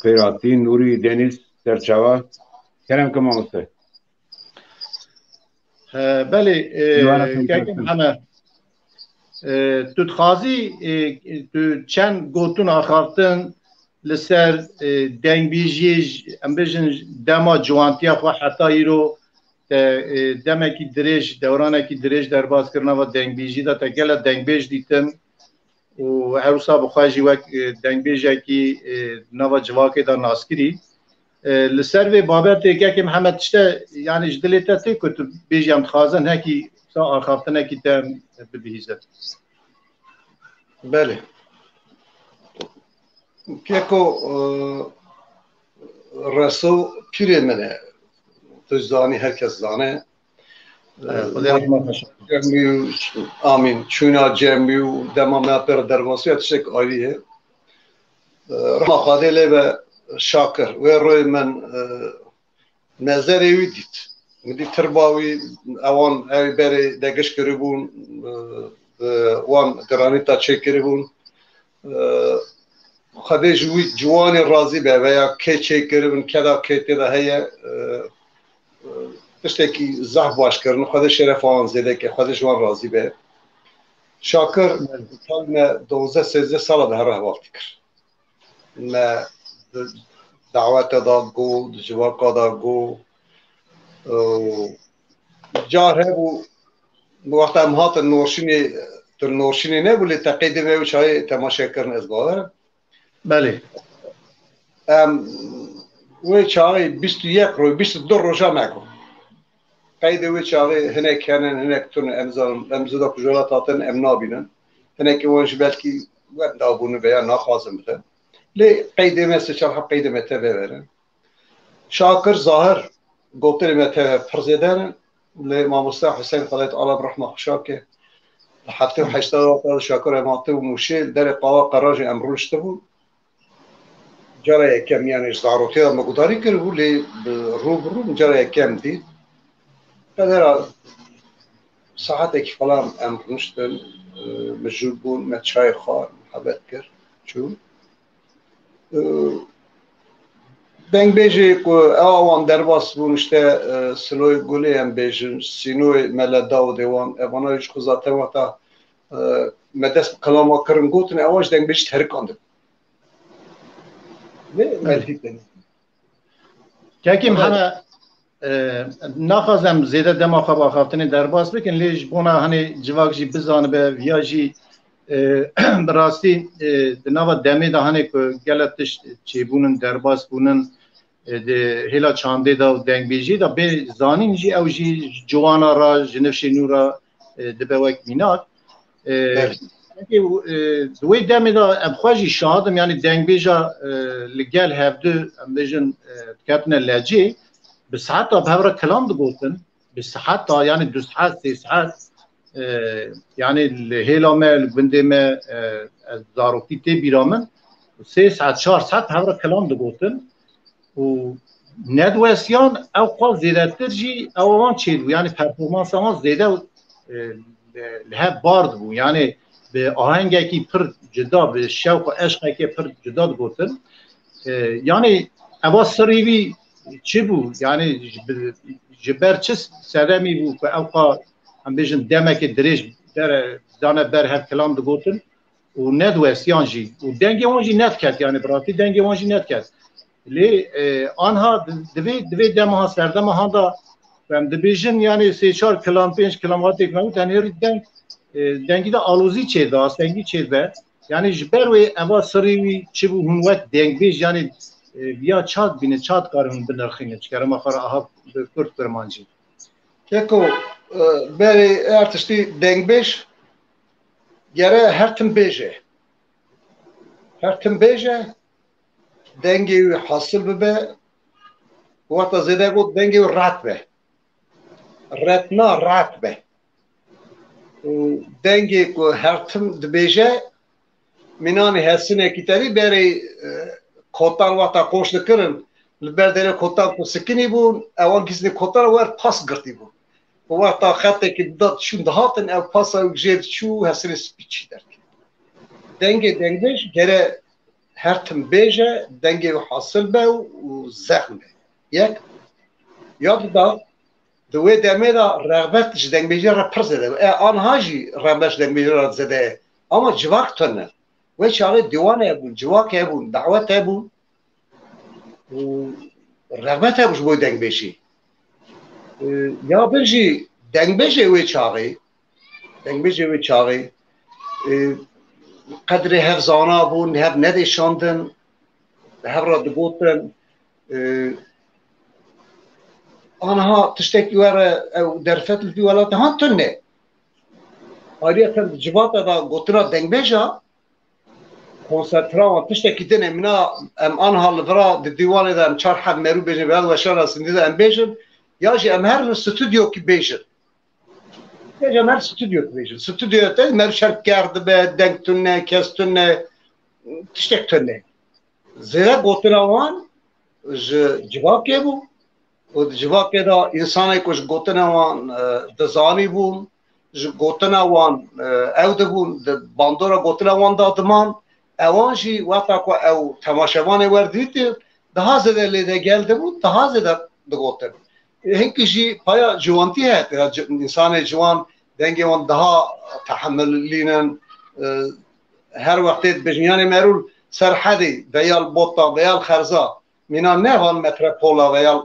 Ferati Nuri Deniz Serçava Kerem Kamalısı. بله که همه تو تخازی تو چند گوتون آخرتن لسر دنگ بیجیج ام بیجن دما جوانتیا خو حتی ایرو دما کی دریج دورانه کی دریج در باز کرنا و دنگ بیجی دا تکل دنگ بیج دیتن و عروسا بخواجی وک دنگبیجه کی نوا جواکی دا ناسکری لسر و بابت که محمد تشته یعنی جدلیت تی کت بیجیم خازن هکی سا آخافتن هکی تم ببیزد. بله. که رسو پیره منه تجزانی هر کس زانه آمین چونا جمعی و دمام پر درواسی اتشک عالیه رحمه خواده لیبه شاکر و روی من نظری ویدید مدی ترباوی اوان اوی بری دگش کربون وان گرانی تا چه کربون خواده جوانی رازی به و یا که چه کربون کدا که تیده هیه تشتکی زحف باش کردن خودش شرف آن زده که خودش وان راضی به شاکر ما 12-13 سال به هر حوالتی کرد ما دعوت دا گو جواقا دا گو جاره بو وقت هم هات نورشینی نبولی تقییدی میو چای تماشا کردن از باور بله وی چای 21 روز 22 روزا مگو قید وی چاوی هنک کنن هنک تون امزدا کجولا تاتن امنا بینن هنک وانش بلکی وقت دابونه بیا نخوازم بده لی قید مثل چرا قید مته ببرن شاکر ظاهر گوتر مته پرزیدن لی ماموستا حسین خدایت الله برحمه شاکه حتی 80 شاکر اماته و موشیل در قوا قراج امروشته بود جرای کم یعنی زاروتی مقداری کرد لی رو جرای کم دید پدر ساعتی که فلان امر نشتن مجبور بود متشای خار محبت کرد چون دنگ بیجی که آوان درباس بونشته سلوی گلی هم بیجن سینوی ملدا و دیوان اوانایش خزاته وقتا مدست کلام کرن گوتن اواش دنگ بیجی ترکانده نه ملحید دنگ که همه نخواستم زیاده دماغ با خاطر درباس بکن لیش بونا هنی جواک جی بزانه به ویاجی براستی دنوا دمی ده هنی که گلتش چی بونن درباس بونن ده هلا چانده دا و دنگ بیجی دا به زانین جی او جی جوانا را جنفشی نورا ده به وک میناد دوی دمی دا ابخواجی شهادم یعنی دنگ بیجا لگل هفته بیجن کتنه لجی بساعات بهبره كلام دقوتن بساعات يعني 2 ساعات 3 ساعات يعني الهيلا ما البندي ما زاروتي تي بيرامن 3 ساعات 4 ساعات بهبره كلام دقوتن و ندوسيان او قال زياده ترجي او وان تشيل يعني performans ما زياده لها بارد بو يعني باهنگه کی پر جدا به شوق و عشق کی پر جدا دقوتن يعني اوا سريوي چی بود یعنی جبر چه سرمی بود که اوقا هم بیشتر دمک دریج در دانه بر هر کلام دگوتن و ندوستیان جی و دنگی وانجی نت کرد یعنی براتی دنگی وانجی نت کرد لی آنها دوی دمها سردم ها دا هم دبیجن یعنی 3-4 کلام 5 کلامات اکنون تنهایی دنگی دا آلوزی چه داست دنگی چه به یعنی جبر و اوا سریوی چی بود هم وقت دنگ بیش یعنی یا چاد بینه چاد کارون بنرخینه چکار ما خورا آها کرد برمانجی که بری ارتشتی دنگ بیش گره هر تم بیجه دنگی حاصل ببه وقت زده بود دنگی رات به راتنا رات به دنگی که هر تم دبیجه مینانی حسینه کی تری بری کوتال وقتا کوش نکردن لبردن کوتال کو سکنی بود اوان کسی کوتال ور پاس گرتی بود وقتا خطی که داد شون دهاتن او پاس او جد شو حسین سپیچی درک دنگش گره هر تم بیجه دنگی حاصل به و زخم به یک یاد دا دوی دمی دا رغبتش دنگ بیجه را پر زده آنها جی رغبتش دنگ بیجه را زده اما جواک تنه و چاله دیوانه بون جواک بون دعوت بون و رغبت بوش بوی دنگ بیشی یا برجی دنگ بیشی وی چاقی قدر هف زانا بون هف ندیشاندن هف را دگوتن آنها تشتكي ورا او درفت في ولا تهان تنه آریا کن جواب دا گوتنا دنگ بیجا کنسنترا تشتكي دنه منا ام آنها لورا دیوانه دا ام چار حد مرو بیجن بیاد وشان اسندی دا ام بیجن یا جی ام هر استودیو کی بیجن یا جی ام هر استودیو کی بیجن استودیو تا مرو شرک کرده به دنگ تنه کس تنه تشتك تنه زیرا گوتنا وان جواب که بو و جواب که دا انسانی کش گوتنا وان دزانی بون گوتنا وان او دبون باندورا گوتنا وان دادمان اوان جی وقتا که او تماشاوان وردید ده هازده لیده گلده بود ده هازده دگوتن هنگی جی پایا جوانتی هست انسان جوان دنگی وان ده تحملینن هر وقتی بجنیان مرول سرحدی بیال بوتا بیال خرزا مینا نه وان متروپولا ویال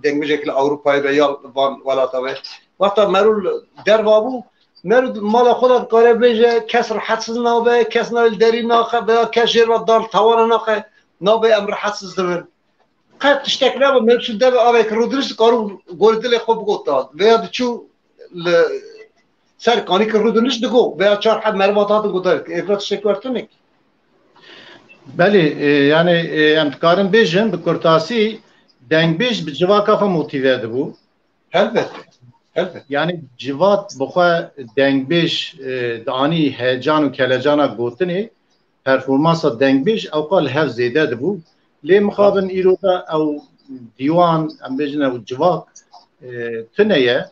دنگبیجک اروپای ویال وان ولاتاوی وقتا مرول در وابو مرد مال خودت کاره بیجه کس راحتسز نابه کس نایل دری ناخه بیا کس جیر و دار توان ناخه نابه ام راحتسز دبن قد تشتک نابه مرد شو دبه آوه که رو درست کارو گوردل خوب گوتا ویا چو سر کانی که رو درست دگو ویا چار حد مرواتات گوتا افراد تشتک ورتونک بله یعنی امتکارن بیجن به کرتاسی دنگ بیج به جواکا خو موتیوه دبو البته یعنی جوات بخوا دنگ بیج دانی هیجان و کلجانا گوتنی پرفورمانسا دنگ بیج او قال هف زیده دبو لی مخابن ایرو دا او دیوان ام بیجن او جواک تنیه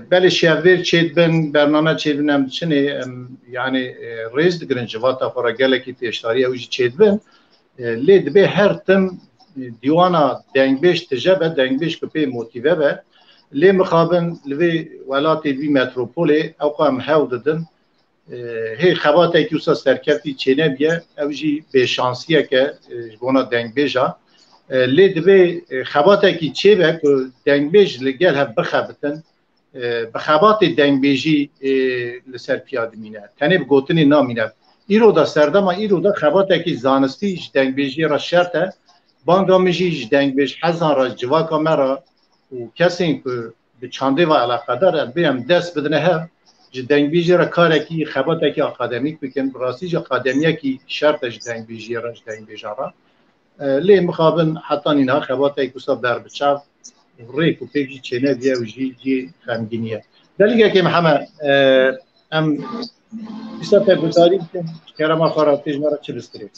بله شیویر چید بن برنامه چید بن ام چنه یعنی ریز دگرن جواتا خورا گلکی تیشتاری اوجی چید بن لی دبه هر تم دیوانا دنگ بیش تجابه دنگ بیش کپی موتیوه به لی مخابن لوی ولاتی وی متروپولی او قام هاو ددن هی خباته کیوسا سرکفتی چینه بیه اوجی به شانسیه که بونا دنگ بیجا لی دبه خباته کی چه به که دنگ بیج لگل هف بخبتن بخابات دنگ بیجی لسر پیاده مینه تنه بگوتنی نامینه ایرو دا سردما ایرو دا خباته کی زانستی دنگ بیجی را شرطه بانگا میجی دنگ بیج حزان را جواکا مرا و کسی که به چانده و علاقه داره بیم دست بدنه هر دنگ بیجی را کاره کی خباته کی اکادمیک بکن براستی جا اکادمیه کی شرطش دنگ بیجی را دنگ بیجا را لی مخابن حتی اینها خباته کسا بر بچاو ریک و پیجی چینه بیه و جی خمگینیه دلیگه که محمد ام بیسا پیگوزاری بکن کرما خاراتیج مرا چه بستری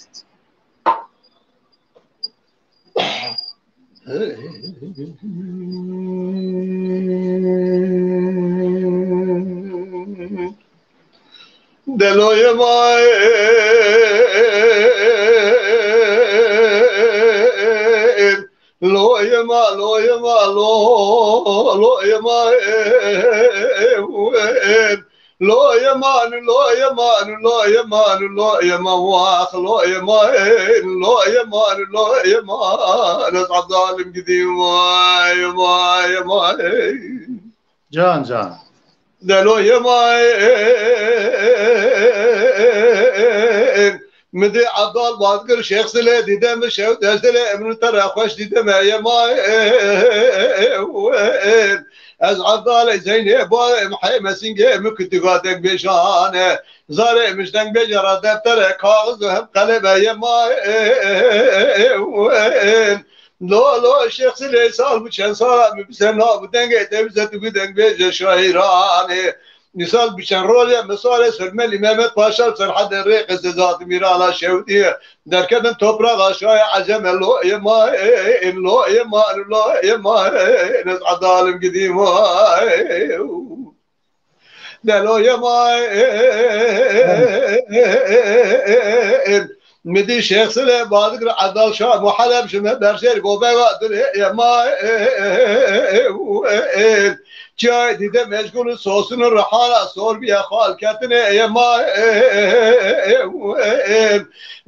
دلوی مای لوی ما نصعد ظالم قديم ماي جان دلوی ماي مدي عبدال بازقر شيخ سلي ديدم الشهود هزلي ابن ترى خوش ديدم يا ماي از عبدال زيني بوي محي مسنجي ممكن تقادك بشانه زاري مش دنگ بجرى دفتر كاغذ وهم قلب يا ماي لو شيخ سلي سال بچن سال بسنا بدنگ تبزت بدنگ بج شاعرانه مثال بچن رول مثال سلملی مهمت پاشا سرحد الريق استزاد ميرانا شوديه دركدن توبراغ شاي عجم لو يما نصعد ظالم قديم دلو يما مدي شيخ سلي بادقر عدال شاه محلب شمه برشير قوبه يما جای دیده مشغول سوسن رحاله سور بیا خال کتنه یما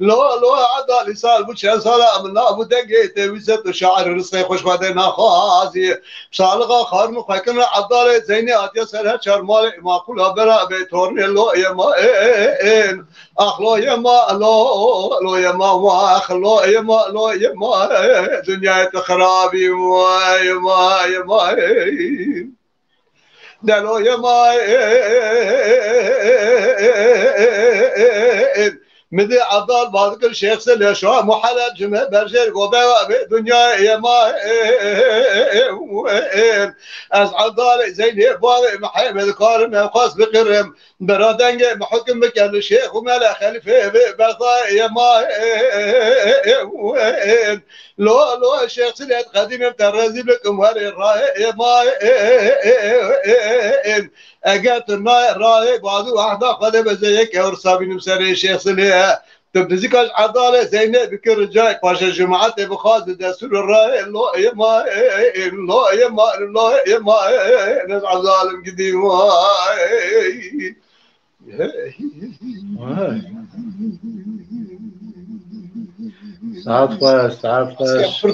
لو عدالي سال بو چند ساله من نابو دنگه تویست و شاعر رسقه خوشباده نخوازی سالغا خارمو خیکن عدالي زینی آتیا سر چرمال ماقولا برا به تورنی لو یما اخ لو یما لو یما و اخ لو یما دنیای خرابی یما دلو یما مدي عضال بعض كل شيخ سل شو محلل جمع برجر قبا دنيا يما از عضال زين باغ محمد كارم خاص بقرم برادنج محكم بكل شيخ وملا خليفه برضا يما لو شيخ سل قديم ترزي لكم هاري الراي يما اجت الراي بعض واحده قد زيك ورصابين مسري شيخ سل تبدزيكاش عضاله زينب بكر رجاي باشا جماعات بخاز دستور الراي الله يما ناس عظالم قديم سعد خوش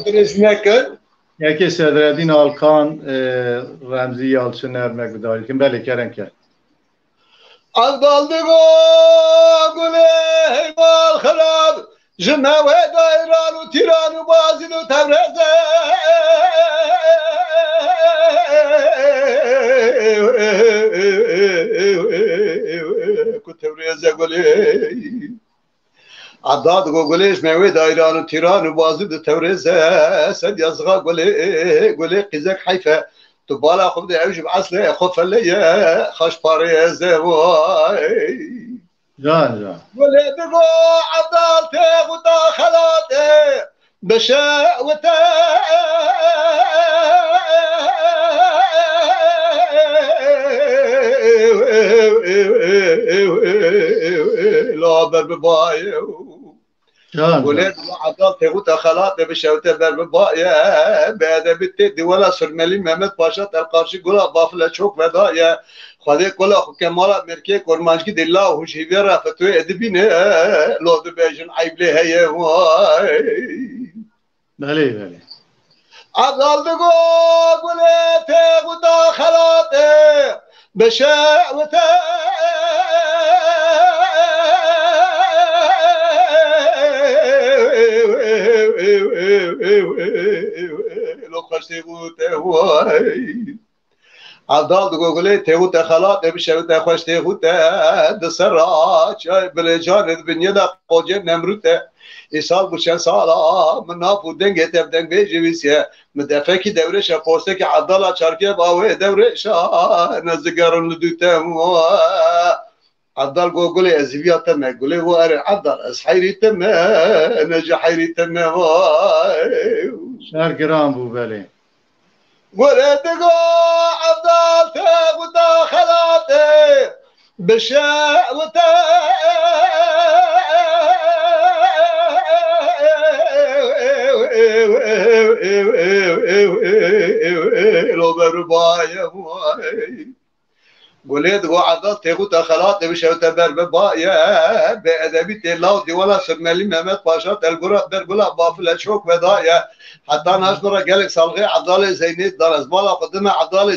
یکی صدرالدین آلکان رمزی یالچه نرمک بداری کن بله کرن کرد عضالدگو گله هیمال خراب جنوه دایران و تیران و بازین و تبرزه تبرزه گله عداد گوگلیش میوه دایران و تیران و بازید و تورزه سد یزغا گلی قیزک حیفه تو بالا خوب ده اوش بعصله خوف لیه خوش پاره زوای جان گلی دگو عدال تیغ و داخلاته بشاوته لا بر ببایو ولاد عضال تغوت خلاط بشوته بر ببایه بعد بتدي ولا سرملي محمد پاشا ترقارشي گلا بافله çok vedaya خدای کلا کمالا مرکه کرمانجی دلا هوشیوی رفتو ادبینه لود بیجن عیبله هیه بله عضال دگو گله تغوت خلاطه بشاوته لو خشتي بوته واي عضال دگوگله تهوت خلاط بشوته خشتي بوته دسرا چای بلجان دنیا دا قوجه نمروته ایسال بوشن سالا من نافو دنگه تبدنگ بیجویسیه مدفکی دورش پوسته که عضالا چارکه باوه دورش نزگرون لدوته عضال گوگله ازویات مگوله و اره عضال از حیریت نجا حیریت شهر گرام بو بله ولدگو عضال تاغو داخلاته بشاوته لو بربايه قلت وعدت تغوت خلاط بشوت بربايه بأدبي تلاو دي ولا سرملي محمد باشا تلقرا برقلا بافله شوك بدايه حتى ناشبرا قالك صالغي عضالي زيني درز بالا قدمه عضالي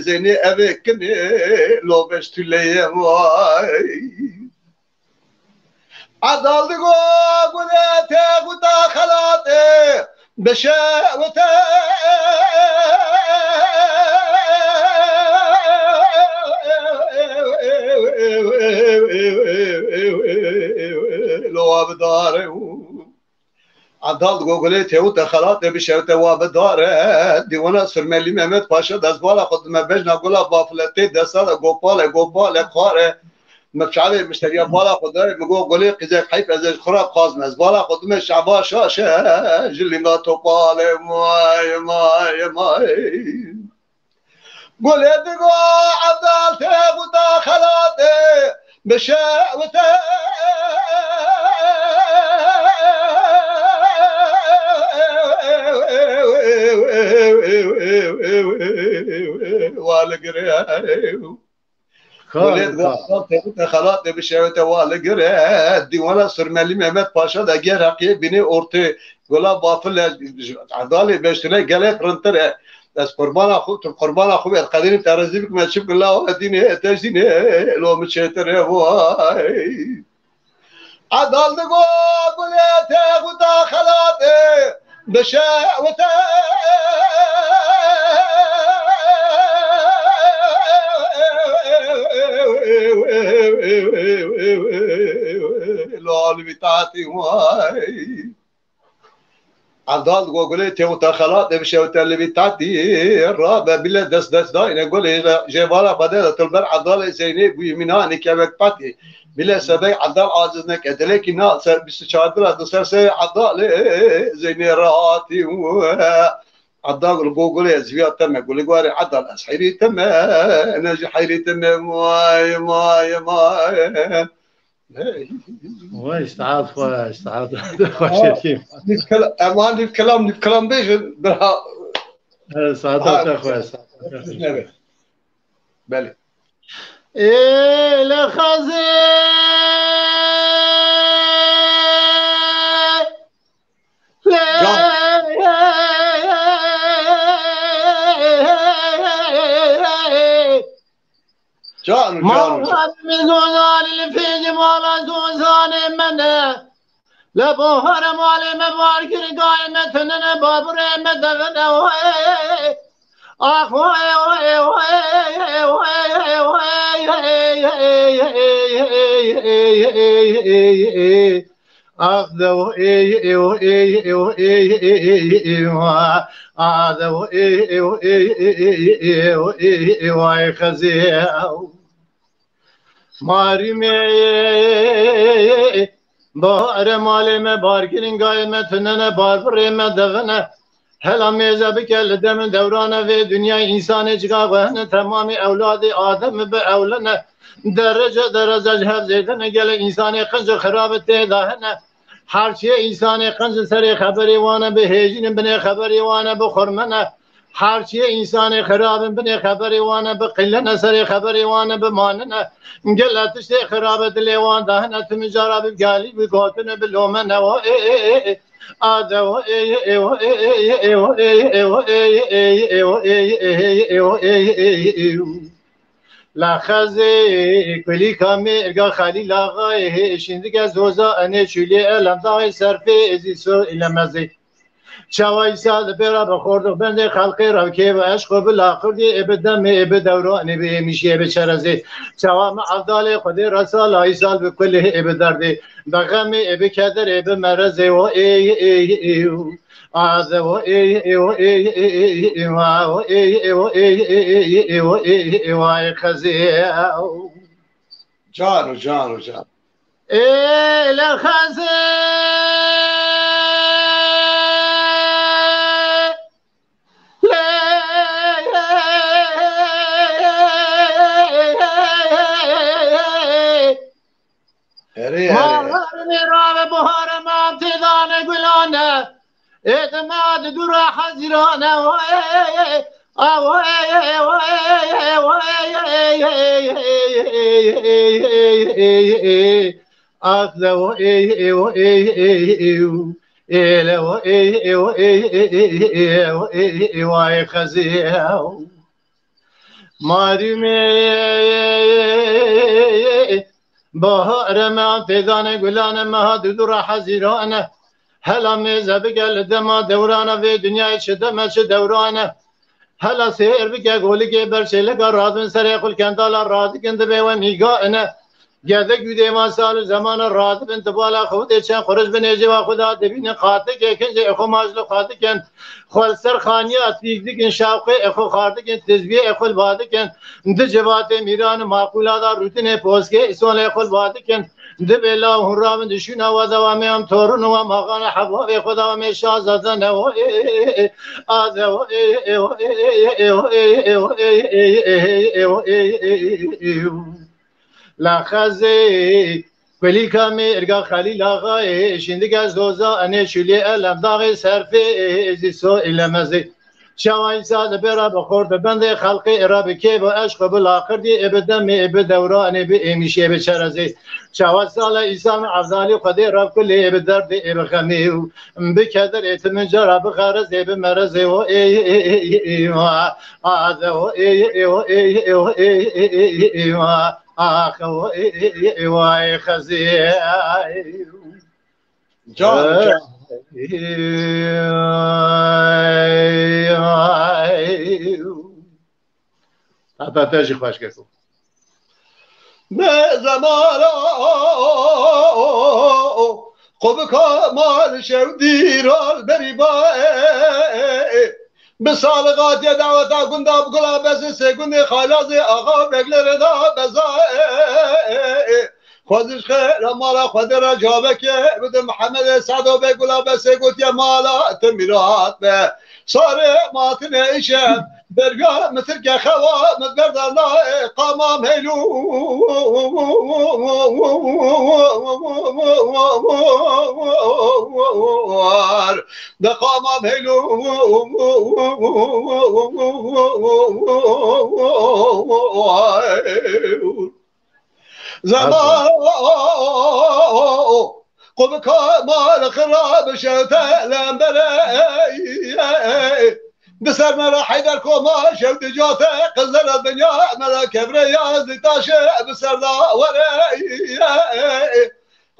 زيني ابي كني لو بش تليه عضال دقو قلت تغوت خلاط بشوته لو بداره عضال گوگلی تهوت خلاط بشوته و بداره دیوانه سرملی محمد پاشا دست بالا خودم بجنا گلا بافلتی دستا گوپال خاره مفشعله مشتریا بالا خدای مگو گلی قیزک حیف ازش خراب خازم از بالا خودم شعبا شاشه جلینا توپاله مای قلت دقو عضال تغوت خلاطه بشاوته والقري ولد وقت خلاط بشوت والقري ديوانا سرمالي محمد باشا دا غير حقي بني اورتي ولا بافل عدالي بشتري قالت رنتر بس قربان اخو القدير ترزي بك ما تشوف الله ديني تجيني لو مشيتر واي عدال دغو قلت غدا خلاط بشاوت لو بتاعتي واي عدال قولي تيوتا خلاط بشوت اللي بتاعتي الرابع بلا دس داين اقول جيبالا بدل تلبر عدال زيني بيمناني كبك باتي بلا سبي عدال عاجزنا كدلك ناس بسشادر دسر عدال زيني راتي عدال قولي زياد تم قولي قاري عدال اسحيري تم انا حيري تم ماي وای استعاد خواه استعاد خواه شريف امان الكلام بيش برا سعادتك خواه بله ايه لخزي جان مزونان اللي في جمال زوزان منه لبوهر مالي مبارك قائمة تنن بابر مدفن اخ واي واي واي اخذوا واي خزيو ماري مي بار مالي مباركين قايمة تنن بابر مدفن هلا ميزه بكل دم دورانه في دنيا انسان جغاغن تمام اولاد ادم باولنا درجه جهب زيدن قال انسان قنج خراب تدهن هر شيء انسان قنج سر خبري وانا بهجين بن خبري وانا بخرمنه هر شيء انسان خراب بن خبري وانا بقلنا سر خبري وانا بماننا قلت شيء خراب ليوان دهن تمجرب قالي بقوتنا باللومنه لا خزي كلي كامي ارجع خليل اغاي شندك زوزا انا شولي الم داي سرفي ازي سو الى مزي شوای سال برا بخورد بند خلقی را که و عشق بالاخر دی ابدم ابدورانی به میشه به چرزی شوام عبدال خود رسال ای سال به کل ابدردی بغم اب کدر اب مرز و ای از و ای خزی جان ای لخزی مهر بهار ما تدان گلانه اعتماد دور حزیرانه اخذوا واي خزيو ماري بهار ما تدان گلانه مهد دور حزیرانه هلا میزه بگل دما دورانه و دنیای شدمه چه دورانه هلا سیر بگه گولی که برشلگه رادن سر خل کندالا راد کند به و میگانه گده گوده ما سال زمان راد بنت بالا خود چن خرج بنجی و خدا دبین خاطه که کنج اخو ماجلو خاطه کن خل سر خانیات دیگن شوقه اخو خاطه کن تزبیه اخو باده کن د جوات میران معقولا روتین پوسکه اسول اخو باده کن د بلا هرام دشون و دوام هم تورن و مغان حباب خدا و شازدن و آذو لا خزي كلي كامي ارجع خليل اغاي شندك از دوزا انا شلي الم داغي سرفي زي سو الى مزي شوای ساز برا بخورد بنده خلقی اراب که با عشق بالاخر دی ابدم ابدوران به امیشه به چرزی شوای سال ایسان افضالی خدای رب کل ابدرد ابخمی بکدر اتم جرا بخرز به مرز و ای و ای آخ وای خزی جان تا تاجی خوش کردم به زمان خوب کامال شو دیرال بری با به سالقات یه دعوتا گنده بگلا بزی سه گنده خالاز آقا بگلر دا بزای خودش خیر مالا خود را جابه که بده محمد سعدو بگلا بسه گوت یا مالا تمیرات به ساره ماتن ایشه برگا مثل که خوا مدبردان قامام هیلو ده قامام هیلو زمان قم كمال خراب شوته لمبري بسر مرا حيدر كوما شوت جوته قزر الدنيا ملا كبريا زيتاش بسر داوري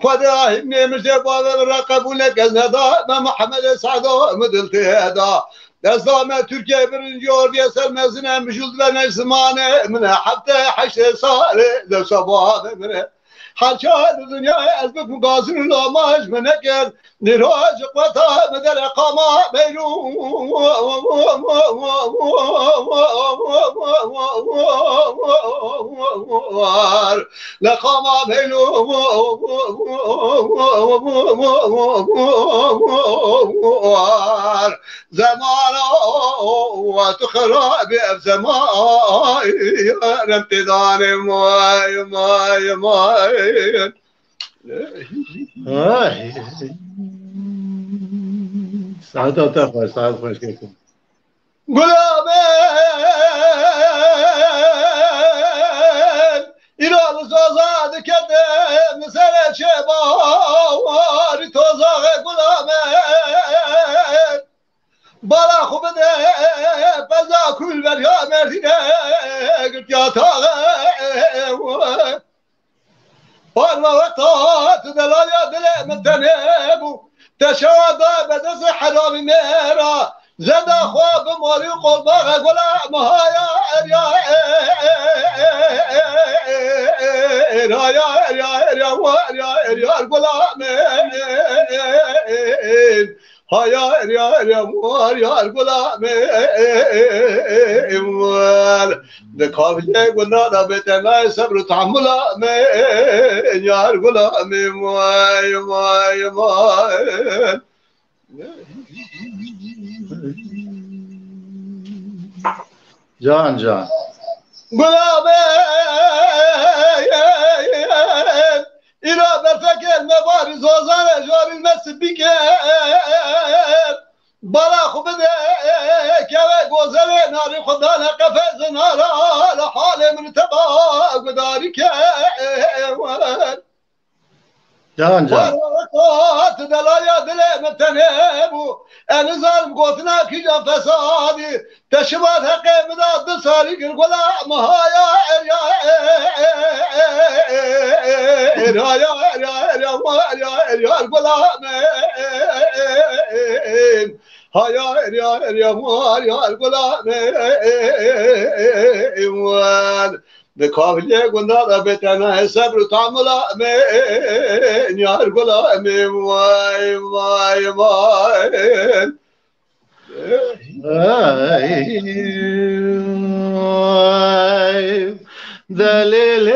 خدا همي مش باب رقبولك ازندا ما محمد سعدو مدلتي هذا دزدام تركيا برنجور يسر مزنا مجود لنا زمانه من حتى حشر صار ذو صباح من حرشاد الدنيا أزبك مقاسن الأماج منكر نراج قطع مدر قاما بينو لقاما بينو زمان وتخرب بزمان امتدان ماي ماي ماي سعادت خوش سعادت خوش کردم گلابه ایران زازاد کده مثل چه باری توزاق گلابه بالا خوب ده بزا کل بریا مردینه گرد یا تاغه بار وقتات دلایا دل متنبو تشادا بدز حرام میرا زدا خواب مالی و قلباغ گلا مهایا اریا اریا اریا اریا اریا اریا گلا مین هایا اریا اریا اریا گلا مین دکاویه گنا دا بتنای صبر و تحمل مین یار گلا مین مای مای مای جان جان گلابه ایرا بفکر مبارز وزان جاری المسد بیکر بالا خوب ده که گوزره ناری خدا نقفز نارا لحال من تبا گداری که جان جان وقت دلایا دل متنبو انزال قوتنا کی جا فسادی تشبات حقی مداد ساری گل گلا مهایا اریا اریا اریا اریا گلا مین هایا اریا اریا گلا مین دکاویه گنده بتنه صبر و تعمل من یار گلا من وای وای وای دلیل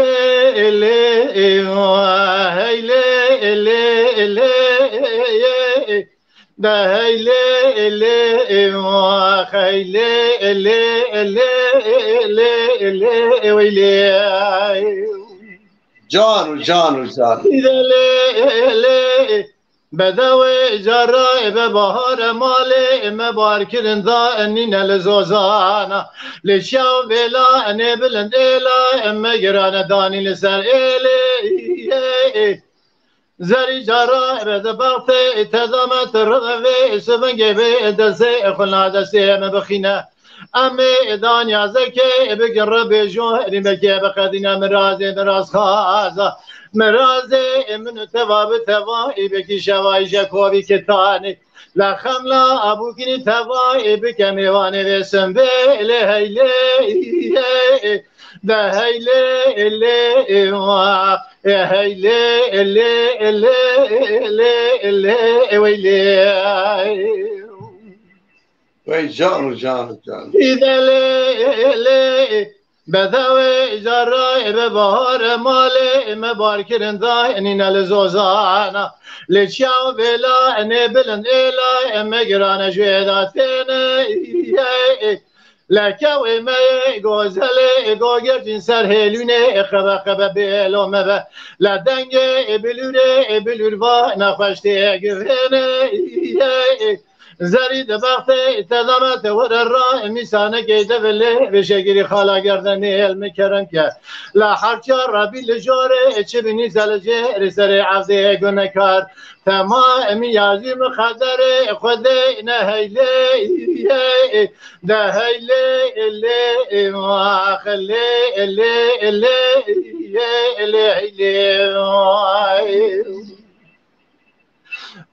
جان جان جان بدوی جرای به بهار مالی مبار کرندا انین لزوزانا لشاو بلا انی بلند ایلا مگران دانی لسر ایلی زری جرای به دباغت اتدامت رغوی سبنگی به دسته خلنا دسته مبخینه امی دانیا زکی بگر بجوهری مکی بقدینا مراز خازا مراز من تواب توای بکی شوای جکوبی کتانی لخملا ابو کنی توای بکی میوانی بسم بیلی هیلی ده هیلی واق هیلی ویلی وای جان جان جان ایدلی بدوی جرای به بهار مالی مبار کرندا انین لزوزانا لچاو بلا انی بلند ایلا مگران جویداتینی لکوی می گوزلی گوگر جنسر هلونه خبه بیلو مبه لدنگ بلور با نخوشتی گفینی زرید بخت تدامت ور را میسانه گیده ولی بشگیری خالا گردنی علم کرن که لحرچا ربی لجاره چه بینی زلجه سر عفده گنکار تمام یازی مخدر خود نه هیلی ده هیلی ما خلی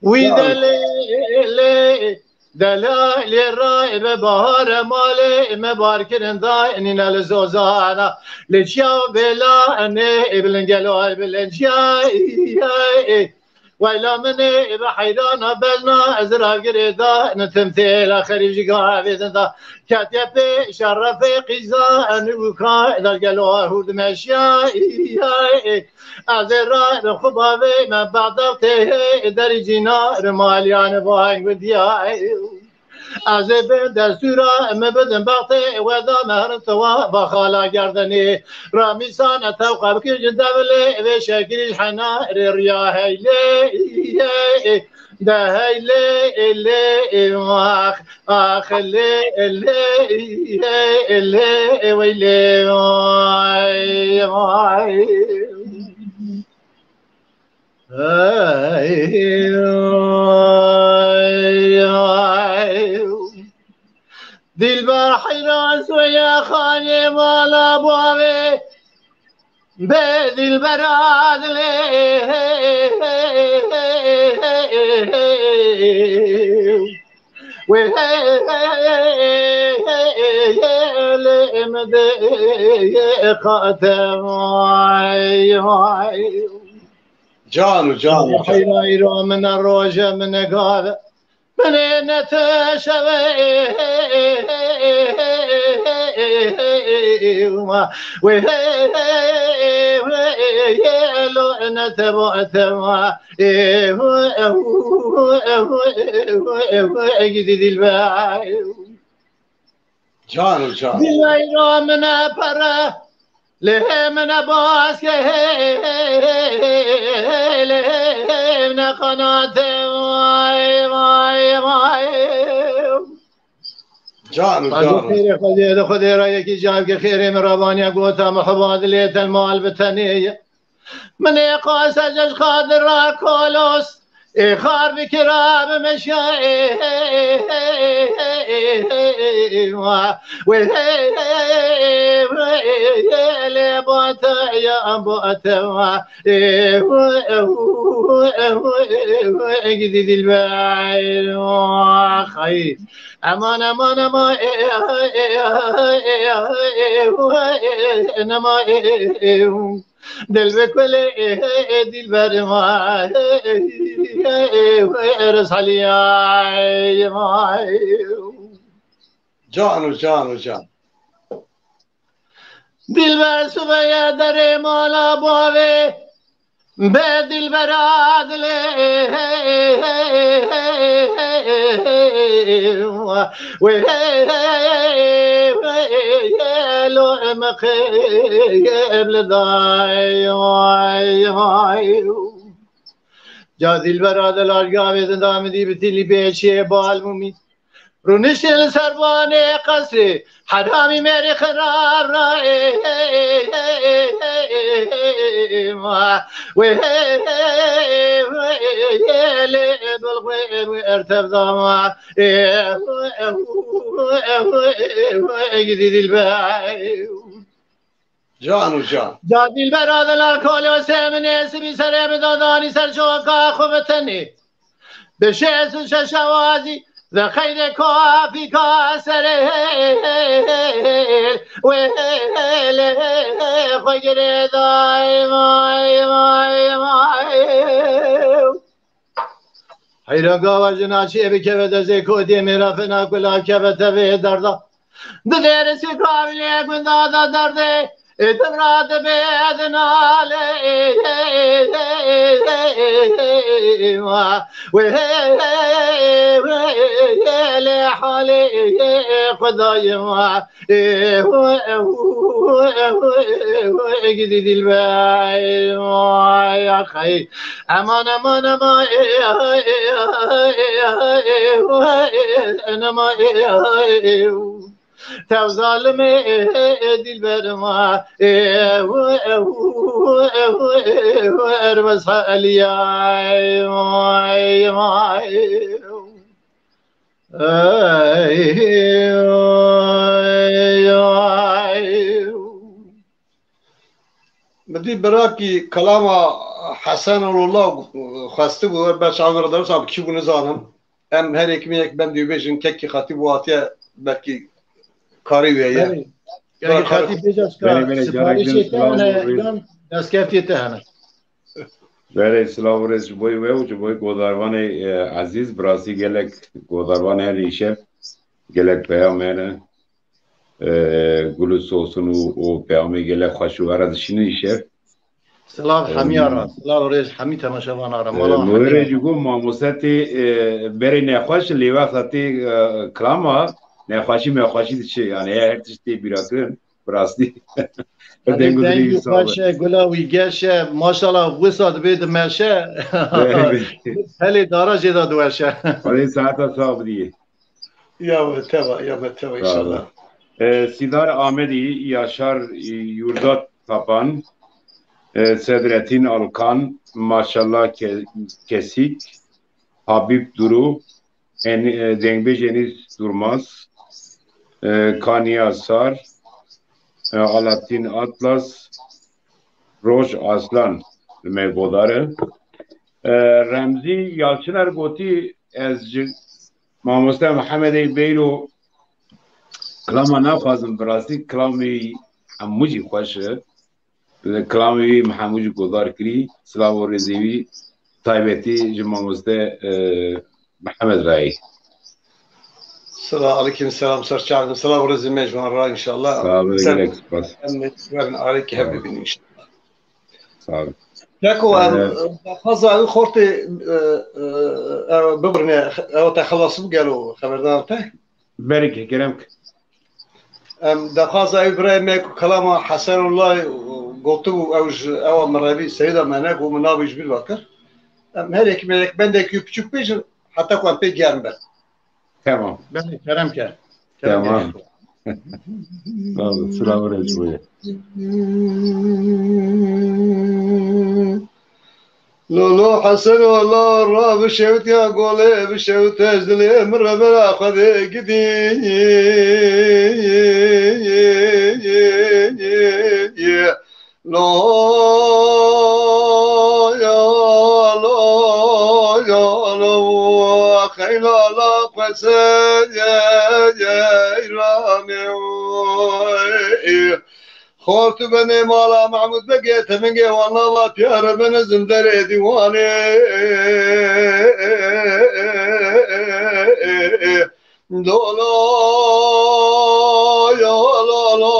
ويدلي دلالي الراي ببهار مالي مبار كرندا اني نالزوزانا لجاو بلا اني ابلنجلو ابلنجاي ويلا مني بحيرانا بلنا ازرع قريدا نتمثيل خريج قاعدة كاتيبي شرفي قيزا انوكا اذا قالوا هود مشاي ازرع بخبابي من بعضته درجينا رماليان باين ودياي از به دستورا مبدن باقی ودا مهر توا بخالا گردنی رامیسان توقع بکر جدولی و شکریش حنا ریا هیلی ده هیلی آخ لی ویلی دلبر حراس ويا خاني مالا بوابي بدلبر عدلي وهي مضيقة جان حيرة من الروجة من قال من نتشوي ويلو نتبعتما جديد الباعي جان بالغير من برا له من باس له من قناة جان خدي رايك جاب خير من ربانيا قوتا محباد ليت المال بتنيه من يقاس جج خادر راكولوس خار بكراب مشاي وهي باتا يا باتا جديد الباعي خير امان امان امان امان دل بكل دل برما ارس علي جان دل بر سويا در مالا باوي بدل براد له لو مخيب لضاي جا دلبر دلالگاه دامدی بتلی بیچی بالمومی رونشل سربانه قصر حرامی مری قرار و ارتب ضما جديد الباي جان و جان جادي البراد الكل وسمني سبي سرب داداني سر شوكا خوفتني بشيس ششوازي ذا خير كافي كاسر ويل خير دايم حيرا قاوة جناشي بكبت زيكو دي مرافنا كلها كبت في دردا دير سيكو ليك من دادا دردي اتمراد بيدنا ويلي حالي خداي ما جديد الباي يا خي امان امان ما انا ما تو ظالم دلبر ما اربس علي بدي براكي كلام حسن الله خواسته بود بچه ها برادر صاحب کی بو نزانم ام هر یک میک بندی بیشن کی خطیب واتیا بلکی کاری ویه يعني خاطي بيجاس كا سفارش تهنا دست كفتي تهنا بله سلام ورز جبوی و جبوی گوداروان عزیز براسی گلک گوداروان ریشه گلک پیامه گلو سوسن و پیامی گلک خوشوار از شینیشه سلام حمیارا سلام ورز حمی تماشاوان آرام مالا نوره جگو ماموساتی بری نخوش لیوه خاطی کلاما نخوشی میخوشی چه یعنی هر تشتی بیراکن براستی دنگی باشه گلاوی گشه ماشاءالله وساد بید مشه هلی دارا جدا دوشه ولی ساعت صاحب دیگه یا متوا انشالله سیدار آمدی یاشار یوردات تاپان صدرتین الکان ماشاءالله کسیک حبیب درو دنگبه جنیز durmaz Kaniya Sar Alaaddin Atlas Roj Aslan mevgodare Remzi Yalçıner goti ez Mamoste Muhammed Beylo klama nafazım birasi klami amuji xoşe klami Muhammed godar kri Slav Rezevi taybeti ji Mamoste Muhammed Rai السلام عليكم السلام سر شعب السلام ورزق مجمع الرأي إن شاء الله سلام عليك حبيبي إن شاء الله سلام لكو خاصة خورتي ببرنا أو تخلص قالوا خبردار تاعك بارك كلامك ده خاصة إبراهيم كلام حسن الله قلتو أو مرابي سيدة مناك ومنابج بالوكر هذيك ملك بندك يبشوك بيجن حتى كون بيجان بس Tamam. Ben Kerem. Tamam. Tamam. Sıra var buraya. لولو حسن والله الراب بشوت يا قولي بشوت اجدلي مر بلا خذي قدي لا خيلا لا قسد يا إيراني خورت بني مالا محمود بقيت من قوان الله تيار بن زندري ديواني دولا يا لا لا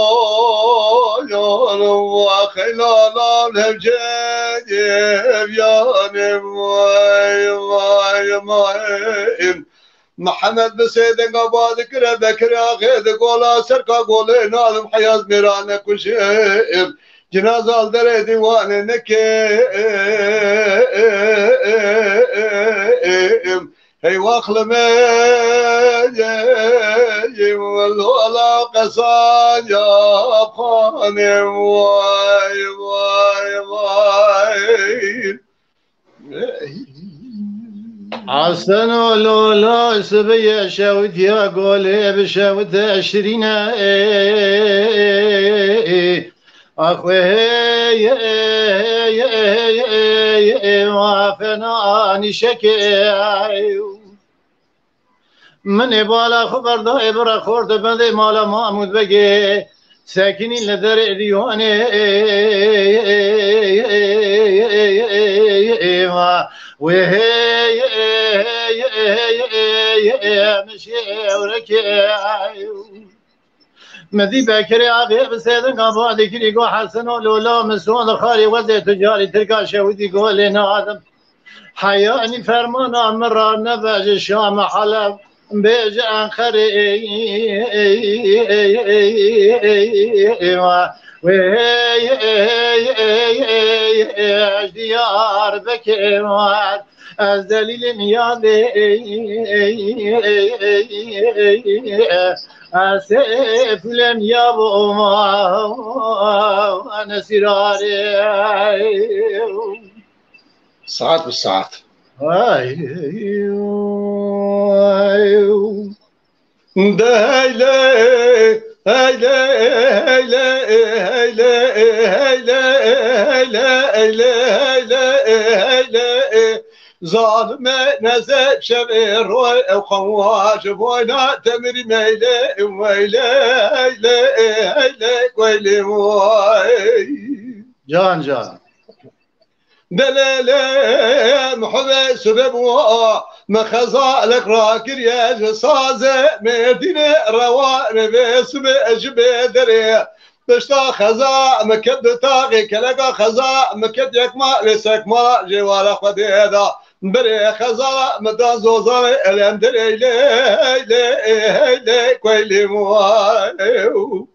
يا لا خيلا لا الهجاج يا نماي محمد بسيدك أبادك ربك راغيد قولا سركا قولي نادم حياز ميرانا كل شيء جنازة در ديوان نكيم هي واخل ما والله قصان يا خاني واي واي واي حسن لولا سبي شوت يا قولي بشوت عشرين أخوي وافناني شكي من بالا خبر دا ابرا خورد بنده مالا محمود بگه ساکنی لدر دیوانه و مشي وركي مدي بكري عقيب بسيدن كان بعد كري قو حسن لولا مسون خالي وزي تجاري تلقى شودي قول لنا آدم حياني فرمانا مرة نبج الشام حلب بيج أنخري ديار بكر از دلیل میاده از فلم یا با ما نسیراره ساعت بالساعت دهيلي هيلي هيلي هيلي هيلي هيلي هيلي ظالم نزل شبير وقواش بوينا تمري ميلي ويلي هيلي هيلي ويلي وي جان جان دلالي محبي سبب مخزا لك راكر يا جسازة مدينة روان باسم أجبي دري بشتا خزا مكد تاغي كلقا خزا مكد يكما لسك ما جوار خدي هذا بري خزا مدان زوزان الان دري لي لي لي كويلي مواليو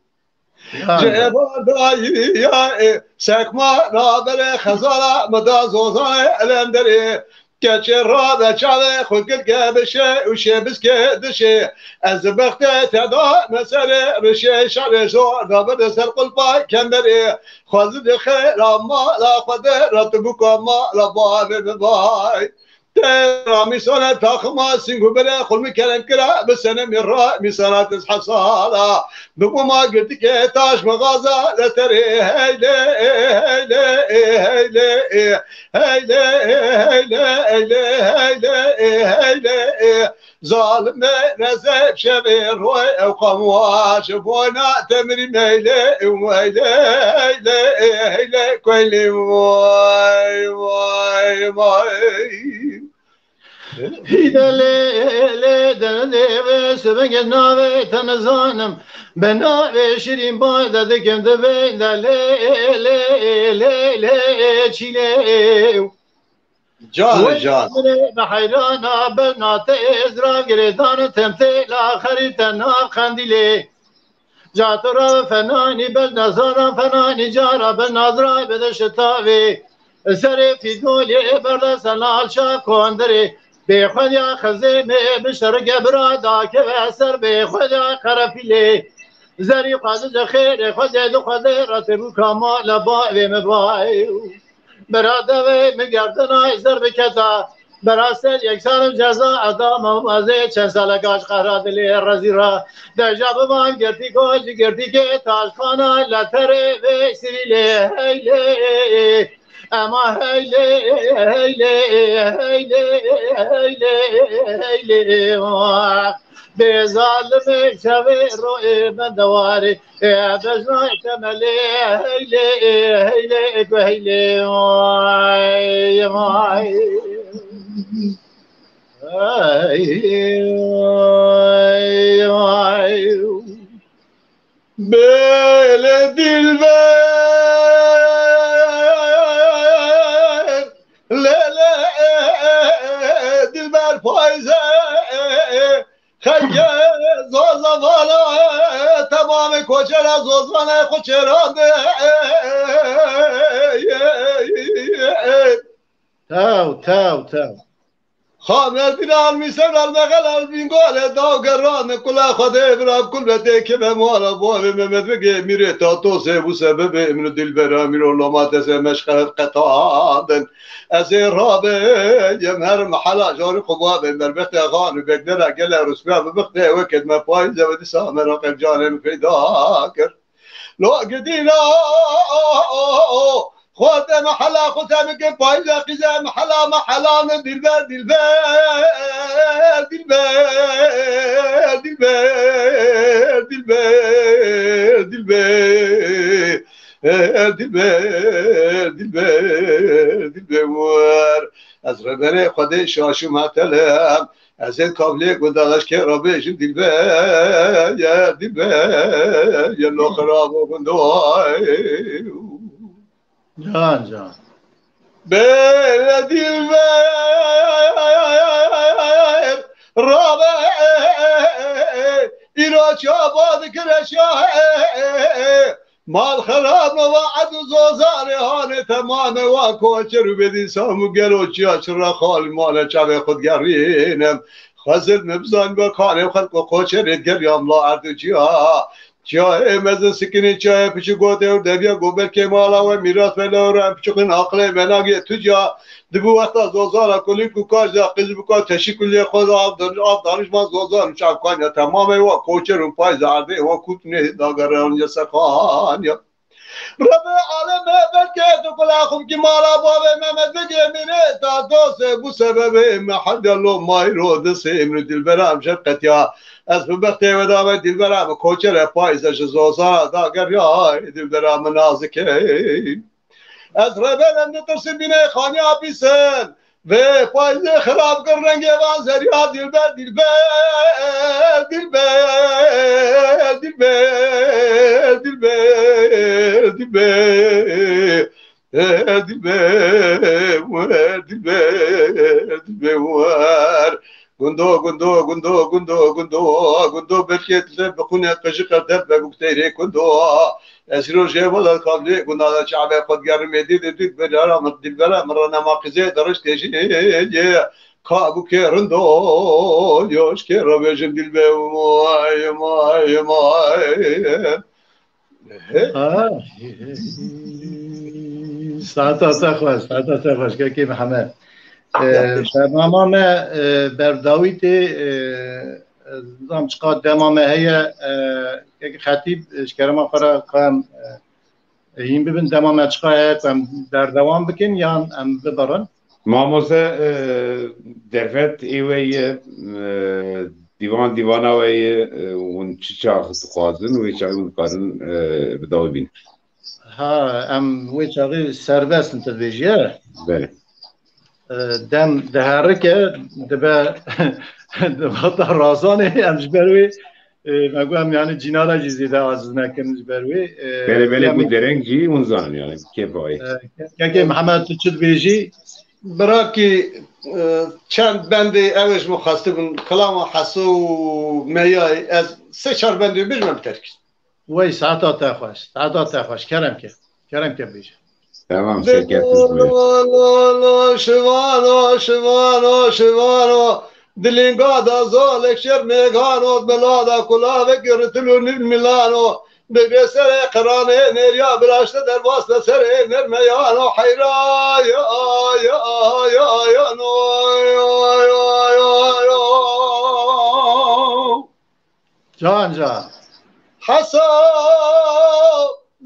جيبا داي يا سكما رابر خزا مدان زوزان الان دري كاتش الرابع شعله خلق القابشة وشبس كدشة أزبخت تدا مسألة رشة شعله زور دابر سر قلبا كمبري خذ خير ما لا قدر رتبك ما لا بار باي رامي سنة تاخما سنقو بلا خلمي كلام كلا بسنة من رامي سنة تصحى صالة بقو ما قلت كيتاش مغازة لتري هيلي هيلي هيلي هيلي هيلي هيلي هيلي ظالم نزل شبير وقمواش بونا تمري ميلي وميلي هيلي هيلي كويلي واي واي واي هيدا لي دلي سبق النار تنزانم بنار شيرين بايدا دكم دبين لي لي لي لي تشيلي جان جان بحيرانا بنات إزرا قريدان تمثيل آخر تناب خندلي جاترا فناني بالنظارة فناني جارة بالنظرة بدشتاوي سري في دولي برد سنال شاكوندري بخد يا خزيمي بشرق برادا كبسر بخد يا خرفيلي زري قد خير خد يدو خد رتبو كمال باوي مبايو براده مگردن زر بکتا براسل یک سال جزا ادام مازه چند سال گاش قرار دلی رزی را در جاب من گرتی کل گرتی که تاج خانه لتره و سریله هیله اما هیله هیله هیله هیله هیله به ظالم شوی روی بندواری بجنای کملی هیله هیله و هیله وای وای وای وای بل دلبر لا دلبر پایزه خیلی زازا والا تبا دلبرام کوچر از اوزان خوچراده تاو خانه دیران میسر المغل البینگال داگران کلا خده برام کل بده که به مالا بال ممد بگه میره تا تو سه سبب امن دلبرا میرو لامات سه مشخلت قطعادن از رابه جمهر محلا جاری قباب مربخت خان بقدر اقل رسمه ببخت وكد ما فايزه ودي سامر وقف جانب في ذاكر لو قدينا خود محلا خود که پایز قیزه محلا دلبر از ربنه خود شاشو مطلم از این کابلی گندالش که را بیشم دلبر یا لو خراب و گندوهای جان بلد البير رابع إلى شابات كرشاه مال خراب وعد زوزار هان تمام واكوشر بدي سامو قلوشي اشرا خال مال شاب خود قرينم خزر نبزان بكاني خلق قوشر يتقريم لا عردجيا چای مزه سکنی چای پیش گوته و دبیا گوبر که مالا و میراث ولا رم چکن عقل مناگی تجا دبو وقت زوزارا کلی کو کاج دا قز بکا تشکل خود آب دانش ما زوزار چاپ کانیا تمام و کوچرون پای زارده و کوتنه داگران یا سخان یا رب عالم بد که تو کلا خوب کی مالا باب محمد بگه میره تا دوست بو سبب محد الله مایرو دس امر دلبرام شقتیا از ببختی و دامه دلبرام کوچر پایزش زوزا داگر یا دلبرام نازکه از ربلم نترسی بینه خانی آبیسن و پایز خراب کر رنگ وان زریا دلبر گندو بلکت بخونه قشق دب بگوتیره گندو اسیرو جوال القابلی گندو شعب خود گرم دید بدارم دلبرم مرنا ماقزه درش تیجی کابو که رندو یوش که رو بجم دلبه مای ساعت خوش که محمد برنامه برداویت زم چقدر دمامه هي خطیب شکرم آخر قام این ببین دمامه چقدر قام در دوام بکن یا ام ببرن ماموسه دفت ایوه دیوانا و اون چی چاق خوازن و چاق اون کارن بداوی بین ها ام وی چاقی سربست انت بیجیه بله دم دهره که دبا دبا رازانه امش بروی مگویم یعنی جنارا جزیده عزیز نکنش بروی بله بود درنگ جی اون زان یعنی که بایی که محمد تو چود بیجی برای که چند بنده اوش مخواسته بون کلام حسو میای از سه چار بنده بیجم بترکیز وی ساعتا خوش کرم که بیجی تمام شرکتیز بوید شوانو دلینگا دا زالک شر میگانو بلادا کلا وگرتلو نیل میلانو به سر قرانه نریا براشته در واسط سر نرمیانو حیرا یا نو جان حسا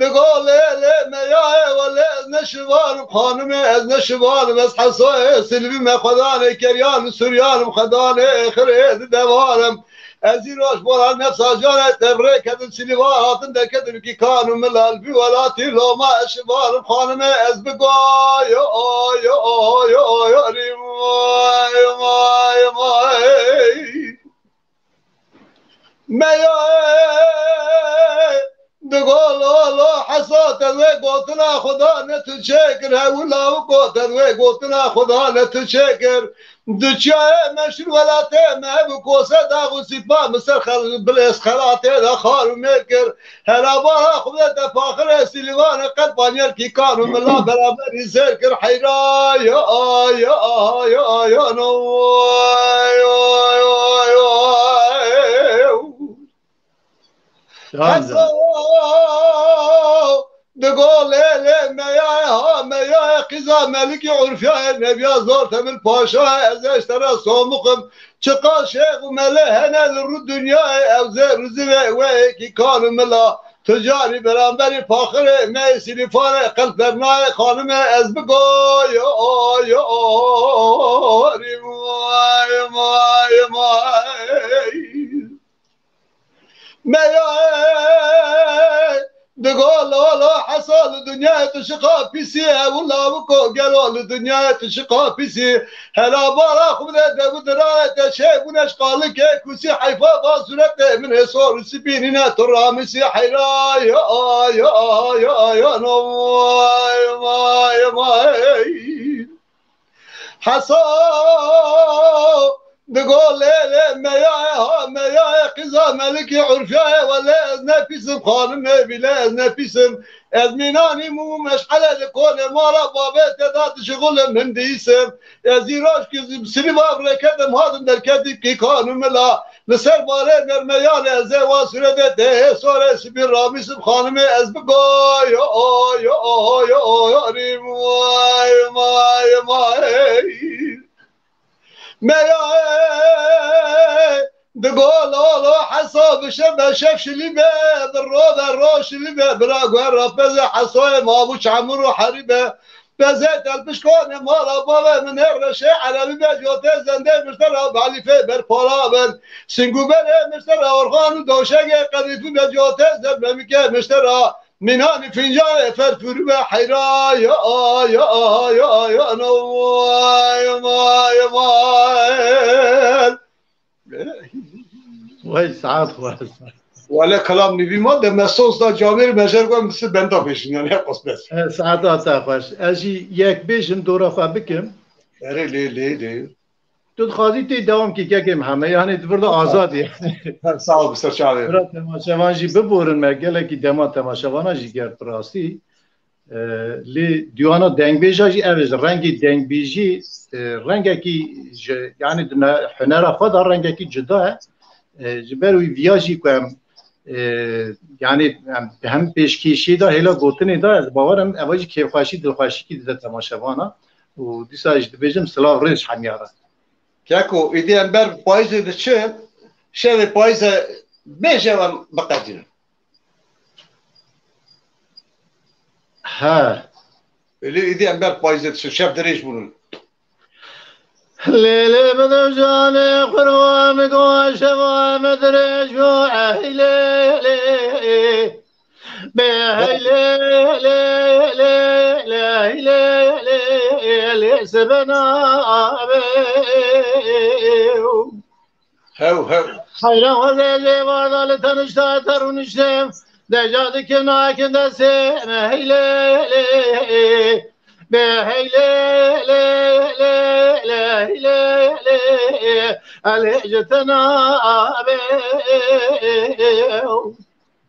بقول میای ولی از نشوانم خانم از نشوانم از حسای سلوی مخدانه کریان سوریانم خدانه خرید دوانم از این روش بولان نفسا جانه تبره کدن سلیواتن ده کدن کی کانو ملال بی ولاتی لو ما اشوانم خانم از بگای میای دگال آلا حسات و گوتنا خدا نتو چکر هولا و گوتن و گوتنا خدا نتو چکر دچای مشروع ولاته مهب کوسه داغ و سیپا مصر بلیس خلاته دا خارو میکر هلا بارا خودت فاخر سلیوان قد بانیر کی کانو ملا برابری سر کر حیرا یا یا یا یا نو حسا دقول مياه مياه قزا ملك عرفيا نبي زور تمل باشا ازاش ترى صومقم شقا شيخ وملهنا للدنيا او زر زي ويكي كانوا ملا تجاري برامبري فاخر ما يسيلي فارق قلب برناي خانم ازبقو يا يا ماي ماي ماي دقول لا حصل دنيا تشقى بيسي ولا بكو قالوا الدنيا تشقى بيسي هلا بارا خبنا دبدرا تشيب ونشقالك كوسي حيفا باصرته من هصور سبيننا ترى مسي حيرا يا يا يا يا نواي ماي ماي حصل دقول لا مياه قزا ملك عرفيا ولا نفسم خانم بلا نفسم ازمناني مو مشعله لكل مالا بابت دات شغل من ديسم ازيراش كزم سليما بركدم هذا الكذب كي كانوا ملا لسر باره مرميال از واسرده سوره سبير رامسم خانم از بقا يا يا يا يا ماي ماي ماي مياه دقول الله حساب شبه شف شليبه بالروش شليبه براقوا الرفز حصوي ما ابوش عمرو حريبه بزيت البشكون مالا بابا من هر شيء على البيت يوتي زنده مشترى بعلي في برفولابن سنگو بله مشترى ورغان دوشاقي قريفو بجوتي زنده مكي مشترى مناني فنجان فرفور بحيرا يا يا يا يا نواي ماي ماي وای ساعت خواست ولا كلام نبي ما ده مسوس دا جامير مجر قوم بس بندا بيشن يعني قص بس ساعت آتا خوش اجی یک بیشم دورا خواه بکم اري لي تو خواهی تی دوام که کم همه یعنی برده آزادی sağ ol Mr. Charlie برای تماشاوان جی ببورن مگله که دما تماشاوانا جی گرد پراسی لی دیوانا دنگ بیجا جی اوز رنگی دنگ بیجی رنگی که یعنی هنر خود رنگی که جدا جبروی ویاجی کم یعنی هم پیشکشی دا هلا گوتنی دا از باورم اواجی کیفخواشی دلخواشی که دیده تماشاوانا و دیسا اجد بیجم سلاو ریش همیاره كاكو إذا أمبر بايزة دشة شاوي بايزة بيجا بقدر ها اللي إذا أمبر بايزة دشة شاف دريش بقولون ليلة بدو جاني قروام قواش ومدريش وعهيلي بهيلي سبنا هاو حيران وزيزي وارضا لتنشتا ترونشتم دجاد كنا كندا سينا هيلي بهيلي الهجتنا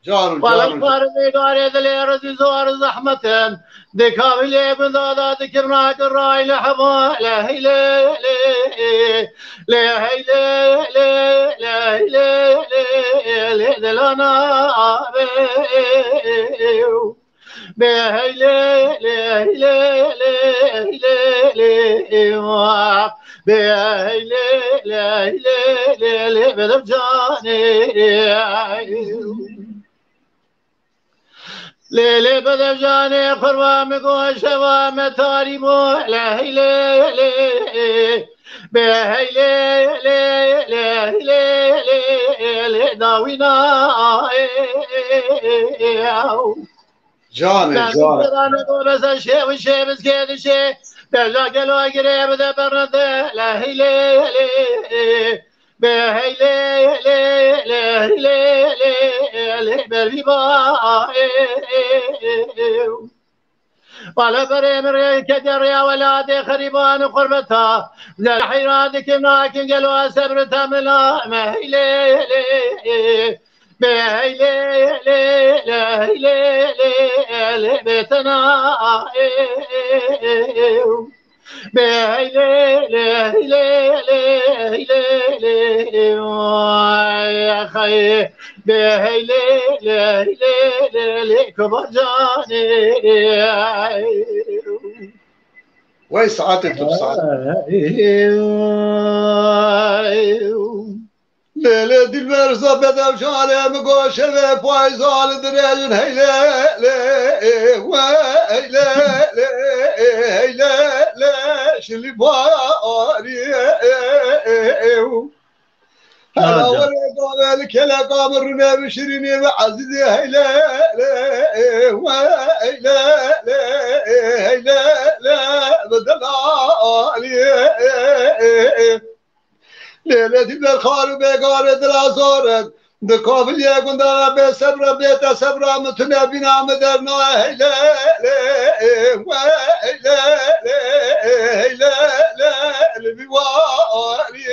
والأخبار بيقاري ذلي رزي زوار زحمة دكابلي بندادا ذكرناك الراي لحبا لا هيلي لا هيلي لا هيلي دلانا بهيلي بهيلي بدرجاني ليلي بدرجاني خروام قوش وام تاريمو لا هيلي بهيلي داوينا جاني انا بس الشيء والشيء بس كذا شيء برجع قالوا قريب ده برد لا هيلي بری با ولا بريمر كدر يا ولادي خريبان قربتها للحيرادك مناكن قالوا سبرتها ملا مهيلي بهيلي بيتنا يا خي بهيلي كبر جاني وي ساعتك بساعتك ليلة دلبر صبت أبشالي مقوشة في فايزال دريجن هيلي ويلي هيلي شلي باري هلا ولي قابل كلا قامرنا بشريني بعزيزي هيلي ويلي هيلي بدلالي ليلة دلبر خالو بيقار دلازورد دكافل يكون دارا بسبرا بيتا سبرا متنا بنا مدرنا هيلا ويلا هيلا لبيواري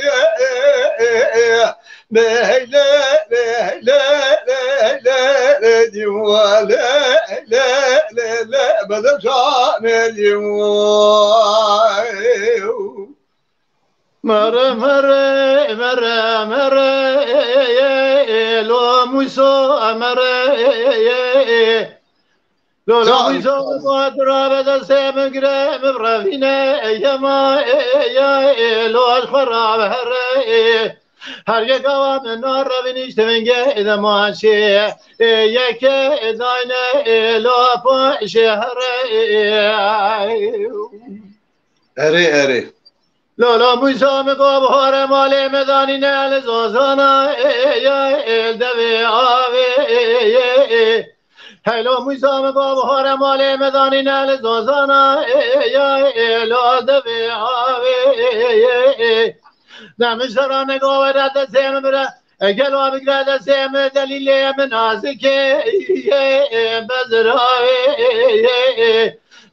هيلا هيلا ديوالا لا بدل شان ديوال مرة لو موسو مرة لو موسو قدر بدل سمجرة مبرفينا يما لو الخراب هر یک آوام نار را بینیشت منگه اذا ماشي یک داینه لو پاش اري لالا موسا مگو بهار مال مدانی نل زازانا یا الدوی آوی هلو موسا مگو بهار مال مدانی نل زازانا یا الدوی آوی نمشترا نگو رد سیم بره گلو بگرد سیم دلیل منازکه بزراوی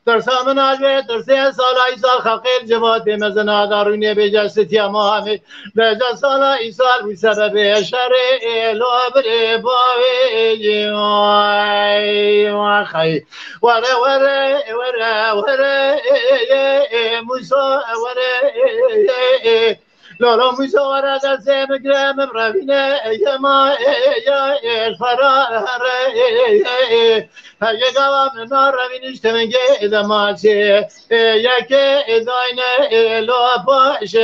درسا من آجوه درسه سالا ایسال خلقیل جماعت مزنا دارونی بیجا ستیا محمد بیجا سالا ایسال بی سبب شرع لو بری باوی خی وره وره وره وره موسا وره لالا موسا وره درسه مگرم مبرفینه یما الفرار یک آوام نار روینشت منگه اذا ماشي یک داینه لو پاش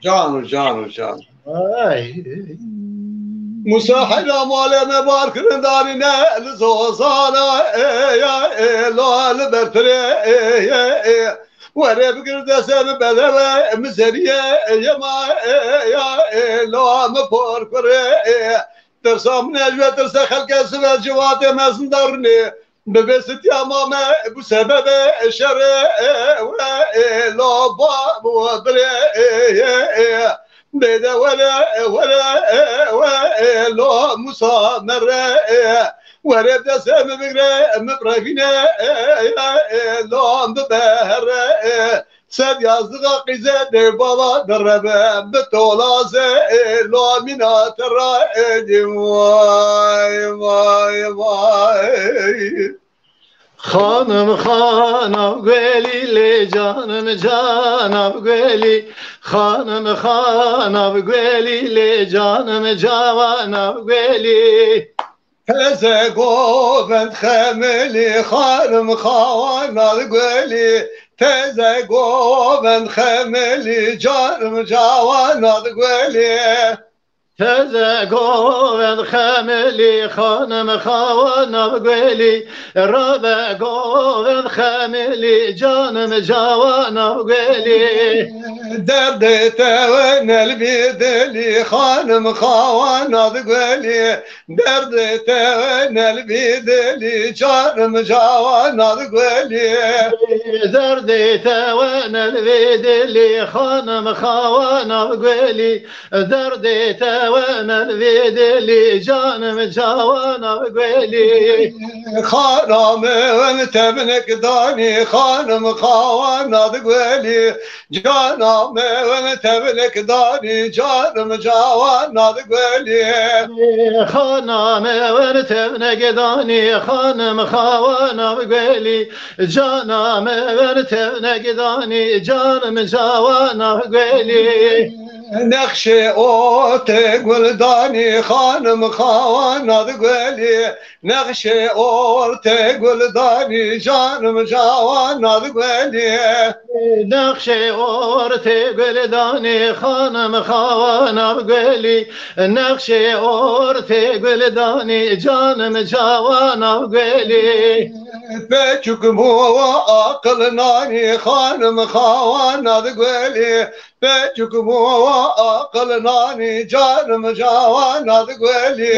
جانو موسى حلا ماله مبار كرنداني نال زوزانا لا لبرتري وري بقرد سن بدل مزريه يما لا مبار كري ترسام نجوة ترسا خلق سوى جوات مزندرني ببست يا ماما بسبب الشر لا باب وبري بيدا ولا لا موسى مرة ورد سام بقرا مبرفينا لا ببهر سد yazdığı qizede baba derbe betolazı la mina tera edim vay خانم خانم گلی جانم جانم گلی خانم خانم گلی جانم جوانم گلی تزه گوبند خملی خانم خوانال گلی تزه گوبند خملی جانم جوانال گلی تزه گوبند خملی خانم خوانال گلی رابع گوبند خملی جانم جوانال گلی درد تون البدلی خانم خوانال گلی درد تون البدلی جانم جوانال گلی درد تون البدلی خانم خوانال گلی درد تون ونل ویدلی جانم جوانا گویلی خانم ون تبنک دانی خانم خوانا گویلی جانم ون تبنک دانی جانم جوانا گویلی خانم ون تبنک دانی خانم خوانا گویلی جانم ون تبنک دانی جانم جوانا گویلی نقش اوت گلدانی خانم خوانا گویلی نقش اوت گلدانی جانم جوانا گویلی نقش اورت گلدانی خانم خوانا گویلی نقش اورت گلدانی جانم جوانا گویلی بچکمو عقل نانی خانم خوانا گویلی بچکمو عقل نانی جانم جوانا گویلی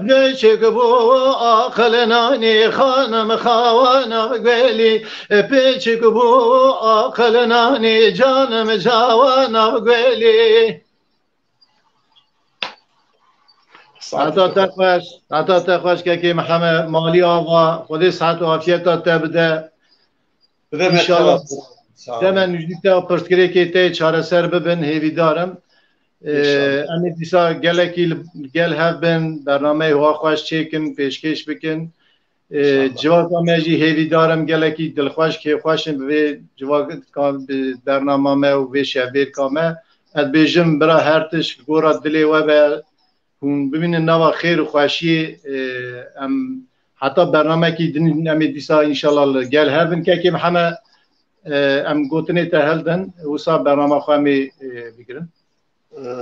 بچکمو عقل نانی خانم خوانا گویلی بچکمو عقل نانی جانم جوانا گویلی عطا تخواش که محمد مالی آقا خودی صحت و عافیت تا بده انشاءالله دمن نجدیتا پرسکری که تی چاره سر ببن هیوی دارم امی دیسا گلکی گل هف بن برنامه هوا خوش چیکن پیشکش بکن جواب آمیجی هیوی دارم گلکی دلخوش که خوشم به جواب برنامه ما و به شبیر کامه اد بیجم برا هرتش گورا دلی و به کن ببینن نوا خیر و خوشی ام حتی برنامه کی دن امی دیسا انشالله گل هفن که محمد ام گوتنی تهلدن وصا برنامه خواهی بگیرن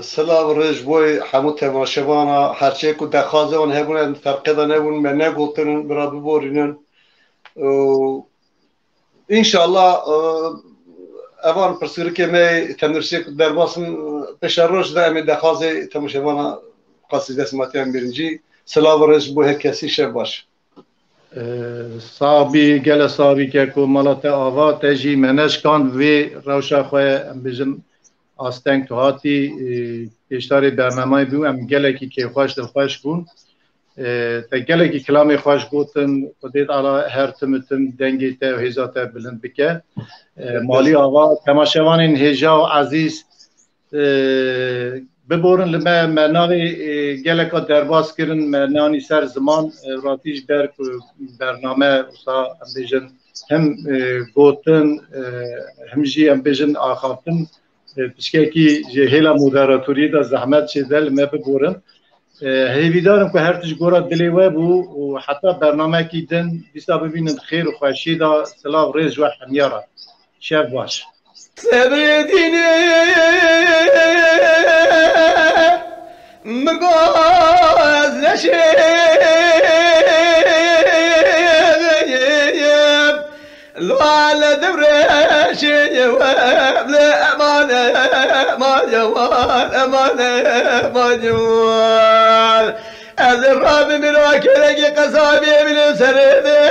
سلام رج بوی همو تماشاوانا هرچه که دخوازه اون هبونن فرقه نبون من نگوتنن برا ببورینن انشالله اوان پرسیری که می تندرسی که در باسم پشر روش ده امی دخوازه تماشاوانا قصیده سماتی هم برنجی سلام رج بوی کسی شب باش صابی گل صابی که کو مالات آوا تجی منش کان وی روشا خواه بجم آستنگ تو هاتی پیشتاری برنامه بیو ام گلکی که خوش دل خوش بون تا گلکی کلامی خوش گوتن خودید علا هر تمتن دنگی تا و هزا تا بلند بکه مالی آوا تماشوان این هجا و عزیز ببورن لما مناوی گلکا درباس کرن منانی سر زمان راتیج برک برنامه وصا بیجن هم گوتن هم جی هم بیجن آخافتن پشککی هیلا مداراتوری دا زحمت چه دل ما ببورن هیوی دارم که هرتش گورا دلی و بو و حتی برنامه کی دن بیستا ببینن خیر و خوشی دا سلام ریز و حمیارا شب باش صبر دینه مگاز نشه لوال دبرشه وابل امانه ما جوال امانه ما جوال از الراب من واكلك قصابي من سرده